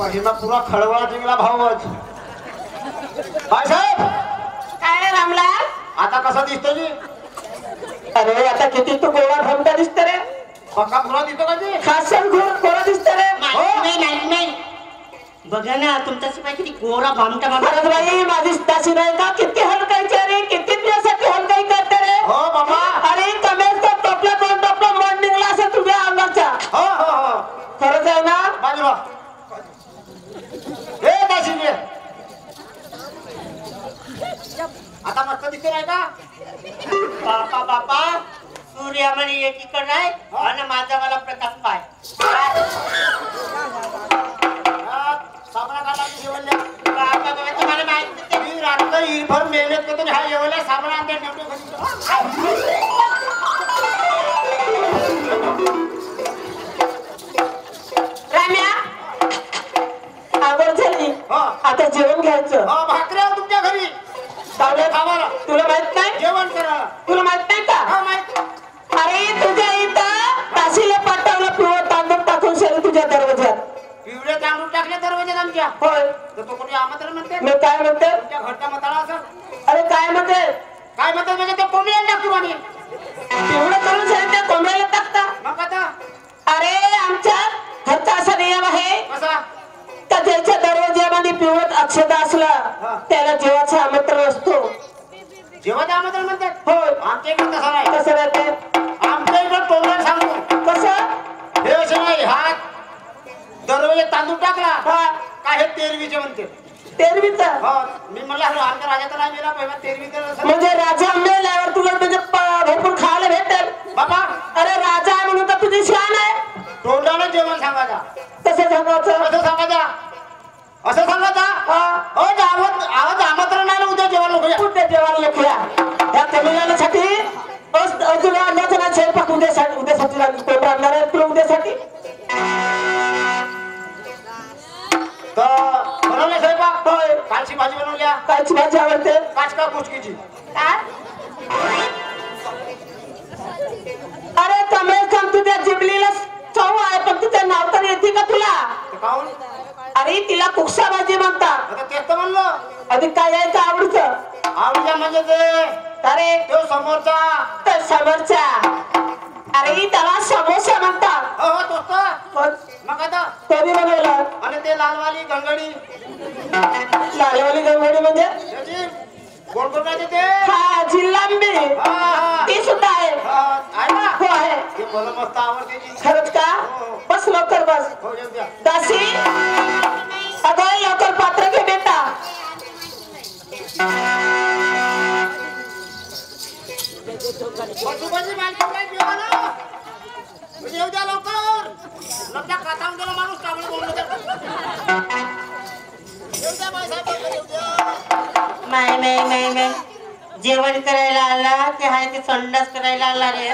[SPEAKER 3] महिमा पुरा खळवळा जिंकला भाऊच. बाळासाहेब
[SPEAKER 4] काय रामलाल
[SPEAKER 3] आता कसा दिसतो जी?
[SPEAKER 7] अरे आता किती तू गोळा भमटा दिसत रे.
[SPEAKER 3] पक्का पुरा दिसतो का जी?
[SPEAKER 7] खासन गोळा दिसत रे.
[SPEAKER 4] नाही बघा ना तुमचा शिपाई किती गोरा भामटा
[SPEAKER 7] खरंच बाई माझी दासी नाही का किती हलकायची रे किती दिवसाची हलकाई करते रे.
[SPEAKER 3] हो बाबा.
[SPEAKER 7] अरे कमेल तर टोपला दोन टोपला मन निघला असं तुझ्या अंगाचा.
[SPEAKER 3] हो हो हो
[SPEAKER 7] खरंच आहे ना.
[SPEAKER 3] बाजूला हे दासी घे. आता मस्त दिसतो नाही का?
[SPEAKER 4] बापा बापा सूर्यमणी एकीकडे आहे आणि माझा मला प्रकाश पाय.
[SPEAKER 3] साबणा काढला की जेवल्या.
[SPEAKER 4] बापा बाबा तुम्हाला माहिती
[SPEAKER 3] मी रात्र इरभर मेहनत करतो हा जेवल्या साबणा आणते
[SPEAKER 7] राम्या आवड झाली. आता जेवण घ्यायचं.
[SPEAKER 3] भाकऱ्या तुमच्या घरी
[SPEAKER 7] तावडे
[SPEAKER 3] खावाला
[SPEAKER 7] तुला माहित नाही
[SPEAKER 3] जेवण करायला.
[SPEAKER 7] तुला माहित नाही का.
[SPEAKER 3] हा माहित.
[SPEAKER 7] अरे तुझ्या इथं काशीला पाठवलं पिवळं तांदूळ टाकून शेरी तुझ्या दरवाज्यात.
[SPEAKER 3] पिवळे तांदूळ टाकले दरवाज्यात आमच्या.
[SPEAKER 7] होय
[SPEAKER 3] तर तो कोणी आमंत्रण म्हणते?
[SPEAKER 7] मी काय म्हणते.
[SPEAKER 3] तुमच्या घरचा मताळा असं
[SPEAKER 7] अरे काय म्हणते.
[SPEAKER 3] काय म्हणतात म्हणजे ते कोंबड्या टाकतो आम्ही.
[SPEAKER 7] पिवळं करून शेरी त्या कोंबड्याला टाकता.
[SPEAKER 3] मग आता
[SPEAKER 7] अरे आमच्या घरचा असा नियम आहे
[SPEAKER 3] कसा?
[SPEAKER 7] का ज्याच्या दरवाज्यामध्ये पिवळत अक्षता असला त्याला जीवाचं आमंत्रण असतो.
[SPEAKER 3] जेवण आमंत्रण म्हणतात.
[SPEAKER 7] होय
[SPEAKER 3] आमच्या इकडे तसं नाही.
[SPEAKER 7] कसं राहते.
[SPEAKER 3] आमच्या इकडे तोंडाने सांगतो
[SPEAKER 7] कसं
[SPEAKER 3] हे असं नाही. हा दरवाजे तांदूळ टाकला
[SPEAKER 7] हा
[SPEAKER 3] का हे तेरवीचे म्हणते.
[SPEAKER 7] तेरवीच
[SPEAKER 3] हो मी म्हणलं आमच्या राजाचा नाही मेला पहिला तेरवीचं.
[SPEAKER 7] म्हणजे राजा मेल्यावर तुला म्हणजे भरपूर खायला भेटेल.
[SPEAKER 3] बाबा
[SPEAKER 7] अरे राजा आहे म्हणून तर तुझी शान आहे.
[SPEAKER 3] तोंडाने जेवण सांगायचा.
[SPEAKER 7] कसं सांगायचं.
[SPEAKER 3] असं सांगायचा. असं सांगायचा. आवाज आमंत्रण नाही ना उद्या जेवण लोक
[SPEAKER 7] कुठे जेवायला लोक या कमिलासाठी अजून अंदाज ना स्वयंपाक उद्यासाठी कोण आणणार आहे तुला उद्यासाठी.
[SPEAKER 3] तर बनवले स्वयंपाक.
[SPEAKER 7] होय
[SPEAKER 3] कालची भाजी बनवल्या.
[SPEAKER 7] कायची भाजी आवडते.
[SPEAKER 3] काचका कुचकीची.
[SPEAKER 7] अरे कमेल काम तुझ्या जिबलीला चव आहे पण तुझं नाव तर येते का तुला.
[SPEAKER 3] काऊन?
[SPEAKER 7] अरे तिला कुकसा भाजी म्हणतात.
[SPEAKER 3] आता तेच तर म्हणलं.
[SPEAKER 7] अधिक काय यायचं आवडतं.
[SPEAKER 3] आवडीच्या म्हणजे ते
[SPEAKER 7] अरे
[SPEAKER 3] तो समोरचा.
[SPEAKER 7] तर समोरच्या. अरे त्याला समोसा म्हणतात.
[SPEAKER 3] हो तोच तर.
[SPEAKER 7] पण
[SPEAKER 3] मग आता
[SPEAKER 7] कधी बनवला.
[SPEAKER 3] आणि ते लालवाली गंगडी.
[SPEAKER 7] लालवाली गंगडी म्हणजे
[SPEAKER 3] त्याची गोड गोड राहते ते.
[SPEAKER 7] हा जिल्लांबी
[SPEAKER 3] हा हा
[SPEAKER 7] ती सुद्धा आहे.
[SPEAKER 3] आहे ना.
[SPEAKER 7] हो आहे.
[SPEAKER 3] ते मला मस्त आवडते ती.
[SPEAKER 7] खरंच का. बस लवकर बस.
[SPEAKER 3] हो येऊ द्या.
[SPEAKER 7] दासी अगं लवकर पात्र घे बेटा.
[SPEAKER 3] बसुबाजी माणसं काय जेवायला. म्हणजे येऊ द्या लवकर. लग्न काठावून गेला माणूस काबळे बोललो तर. येऊ द्या बाईसाहेब येऊ द्या.
[SPEAKER 4] नाही जेवण करायला आला की हाय ते संडास करायला आला रे.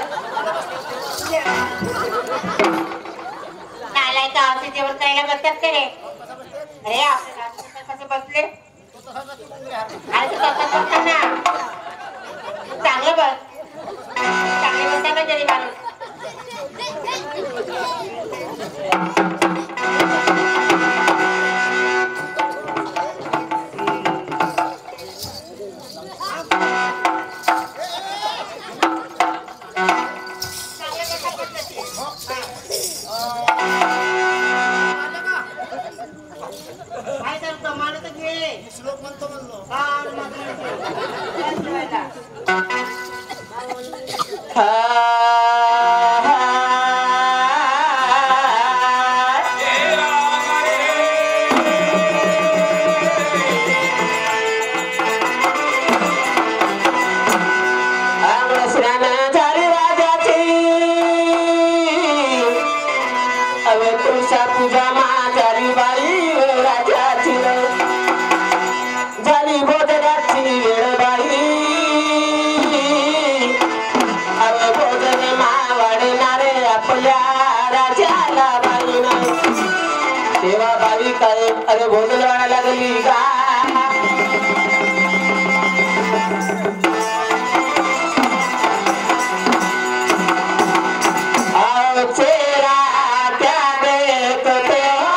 [SPEAKER 4] नालाय का असे जेवण करायला बसतात का रे. अरे आपले कसे बसले. अरे तू कसं करता ना चांगलं बस. चांगले बसता का जरी माणूस.
[SPEAKER 3] श्लोक म्हणतो म्हणलो.
[SPEAKER 7] पूजा माझी बाई राजाची झाली भोजनाची वेळ बाई. अव भोजन मावडणारे आपल्या राजाला बाई नाही. तेव्हा बाई काय अरे भोजन वाढायला लागली का. चेहरा त्या देखते हो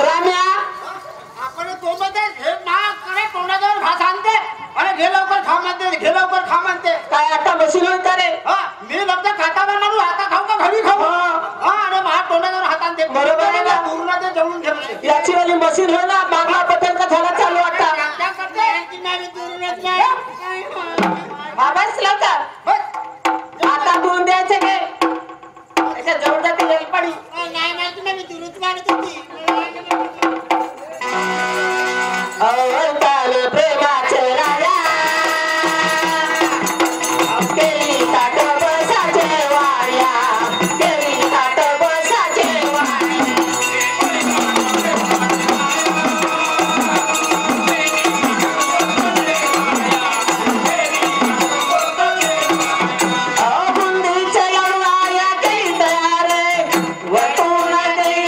[SPEAKER 7] राम्या
[SPEAKER 3] आपण तो मध्ये हे नाकडे तोंडावर घास आणते अरे घे लवकर खा म्हणते
[SPEAKER 7] काय आता मशीन होईल का रे
[SPEAKER 3] हा मी लग्न खाता म्हणून आता खाऊ का घरी खाऊ हा अरे माझ्या तोंडावर हात आणते
[SPEAKER 7] बरोबर आहे ना?
[SPEAKER 3] पूर्ण ते जळून ठेवते
[SPEAKER 7] याची वाली मशीन हो ना मागला पटेल का झाला चालू आता बाबाच लवकर आता दोन द्यायचे घे त्याच्या जवळ जाते वेलपाडी अवताल प्रेमाचे राजा केली ताट बसाचे वाड्या केली ताट बसाचे बुंदीच्या लाडूया केली तयार वतून केली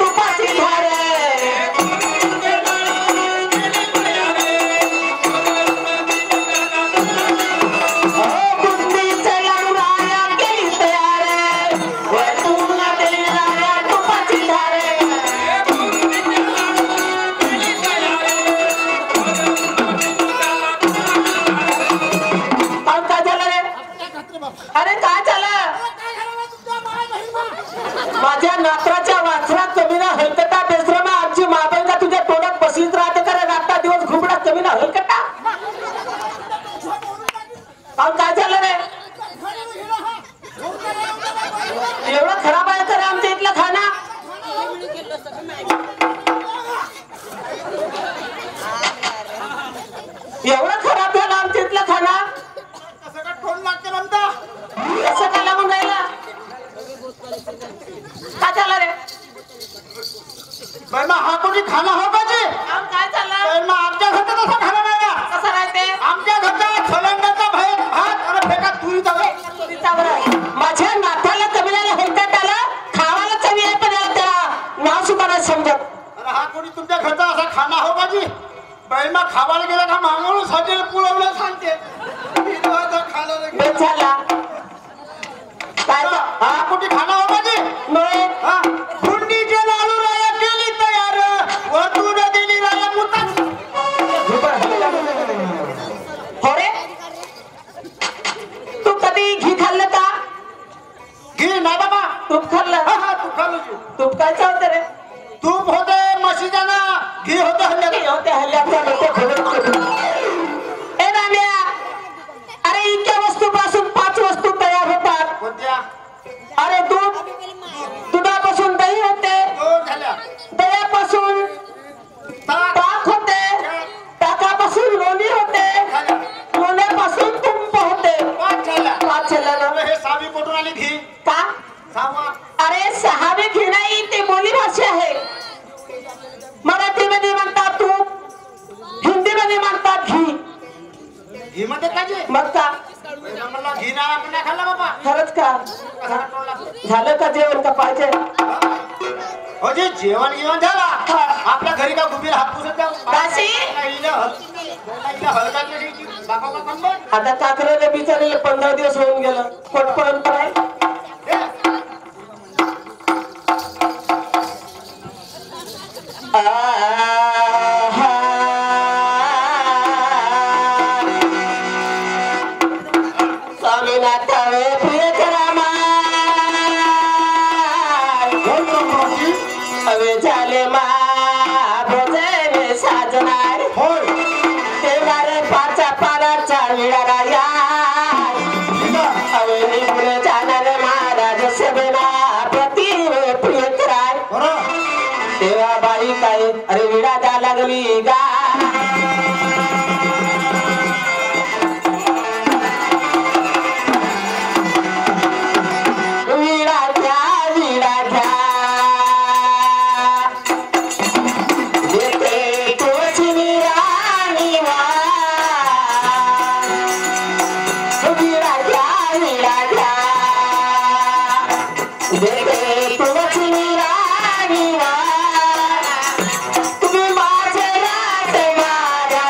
[SPEAKER 7] तुपाची धार बुंदीच्या लाडूया केली तयार वतून केली तुपाची धार अब काय झालं रे अरे काय झालं माझ्या नात्राच्या वासरात कमी ना हलकटा बेसरमा आमची माबंगा तुझ्या तोंडात बसलीच राहते का रे रात्र दिवस घुमडा कमी ना हलकटा अब काय झालं रे एवढं खराब आहे का रे आमच्या इथला खाना एवढं खराब झालं आमच्या इथला खाना
[SPEAKER 3] सगळं ठोन लागते म्हणता
[SPEAKER 7] कसं काय लागून राहिला काय झालं रे
[SPEAKER 3] बाई हा कोणी खाना हो पाहिजे
[SPEAKER 7] अब काय झालं
[SPEAKER 3] आमच्या घरचा तसा खाना नाही ना
[SPEAKER 7] कसं राहते
[SPEAKER 3] आमच्या घरचा छलंडाचा भात आणि फेकात तुरीचा
[SPEAKER 7] माझ्या नाथाला कबिलाला हेलतात आला खावाला चवी आहे पण याला त्याला नाव सुद्धा नाही समजत
[SPEAKER 3] अरे हा कोणी तुमच्या घरचा असा खाना हो पाहिजे बाई खावायला गेला का मागवून साठी पुरवलं सांगते
[SPEAKER 7] बेच झाला काय
[SPEAKER 3] हा कुठे खाना हो पाहिजे हा कुंडीचे लाडू राया केली तयार वरतून दिली राया मुतात
[SPEAKER 7] हो रे तू कधी घी खाल्लं का
[SPEAKER 3] घी नाही बाबा
[SPEAKER 7] तूप खाल्लं
[SPEAKER 3] हा तू खाल्लं घी.
[SPEAKER 7] तूप काय होतं रे
[SPEAKER 3] तूप होते म्हशीच्या ना घी होते हल्ल्या
[SPEAKER 7] होते हल्ल्याचा ए राम्या अरे इतक्या वस्तूपासून 5 वस्तू तयार होतात
[SPEAKER 3] कोणत्या
[SPEAKER 7] अरे दूध दुधापासून दही होते
[SPEAKER 3] दोन झाल्या
[SPEAKER 7] दह्यापासून ताक होते ताकापासून लोणी होते
[SPEAKER 3] झाल्या
[SPEAKER 7] लोण्यापासून तुंप होते
[SPEAKER 3] 5 झाल्या
[SPEAKER 7] 5 झालं ना
[SPEAKER 3] हे सावी कुठून आली घी
[SPEAKER 7] का
[SPEAKER 3] सावा
[SPEAKER 7] अरे 6वे घी नाही ते बोली भाषा आहे मराठीमध्ये म्हणतात तूप हिंदीमध्ये म्हणतात घी
[SPEAKER 3] घी मध्ये काजे
[SPEAKER 7] मग का
[SPEAKER 3] मला घी नाही आपण नाही खाल्ला बाबा
[SPEAKER 7] खरंच का
[SPEAKER 3] कसा टोळला
[SPEAKER 7] झालं का जेवण का पाहिजे
[SPEAKER 3] हो जे जेवण गिवण झाला आपल्या घरी का गुबीर हापूस
[SPEAKER 7] काशी?
[SPEAKER 3] हलका बाबा का कंबन
[SPEAKER 7] आता काकरेला बिचारीला 15 दिवस होऊन गेलं पटपर्यंत आहे स्वामीनाथ प्रिय करामा हवे झाले मा भोजन साजनार तेव्हा रे 5 पानाचा विळाला या हवे निघून जाणार महाराज सभेला प्रतिम प्रिय कराय तेव्हा बाई काय अरे विडा द्या लागली गा विडा घ्या देते तुळशी राणी वा विडा घ्या देते तुळशी राणी वा तुम्ही माझे राज मारा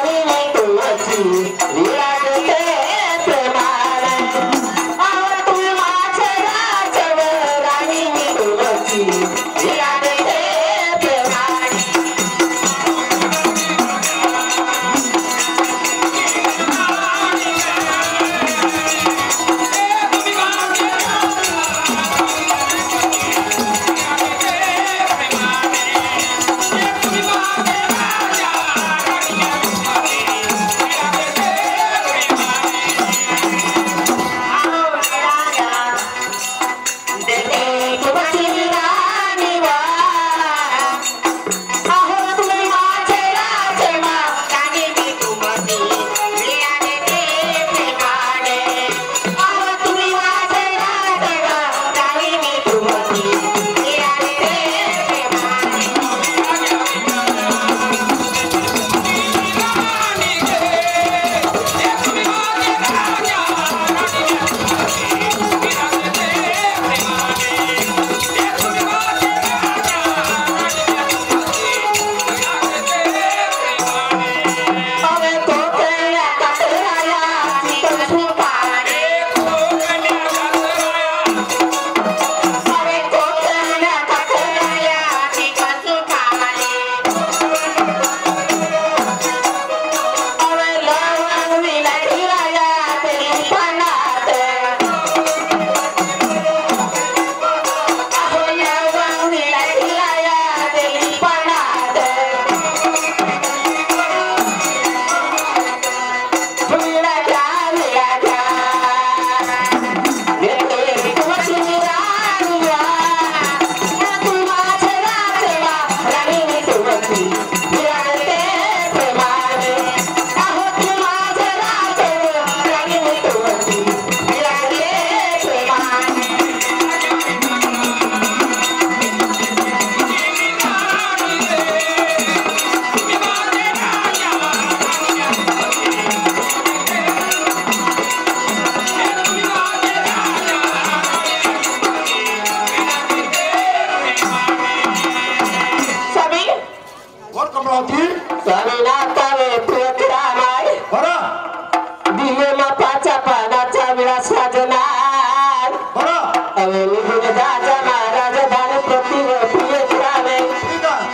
[SPEAKER 7] नातावे प्रियकरामाय
[SPEAKER 3] बरं
[SPEAKER 7] दिले मापाच्या पानाचा विळा साजनार
[SPEAKER 3] बरं
[SPEAKER 7] अवे निघून राजा महाराज धान प्रतिव प्रियकरामे
[SPEAKER 3] ठीक आहे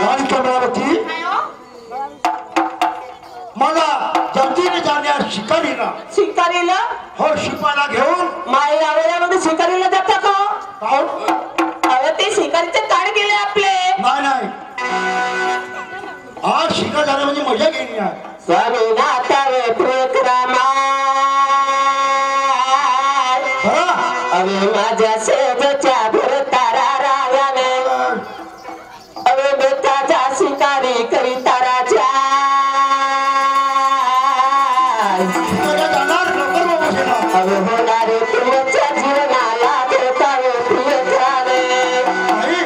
[SPEAKER 3] राणी चंद्रावती मला जल्दीने जाण्यास शिकारीला
[SPEAKER 7] शिकारीला
[SPEAKER 3] हो शिपाला घेऊन
[SPEAKER 7] माई आवड्यामध्ये शिकारीला जाता का
[SPEAKER 3] पाहून
[SPEAKER 7] अरे ते शिकारीचे काळ गेले आपले
[SPEAKER 3] नाही नाही आज शिकार झालं म्हणजे मजा घेणे आहे
[SPEAKER 7] स्वामी नातावे प्रियकरामाय
[SPEAKER 3] बरं
[SPEAKER 7] अवे माझ्या सेजच्या भरतारा रागाने अवे बेताचा शिकारी करिता राजा
[SPEAKER 3] शिकायला जाणार लवकर बाबा शेणा
[SPEAKER 7] अवे होणारे तुमच्या जीवनाला देतावे प्रियकराने
[SPEAKER 3] नाही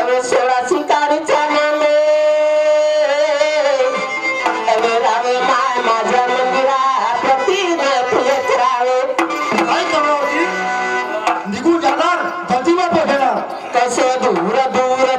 [SPEAKER 7] अवे सोळा शिकारीचा नामे अवे रावे माय माझ्या मंदिरा प्रतिने प्रियकरावे
[SPEAKER 3] काय चंद्रावती निघून जाणार जल्दी बाबा शेणा
[SPEAKER 7] कसे दूर दूर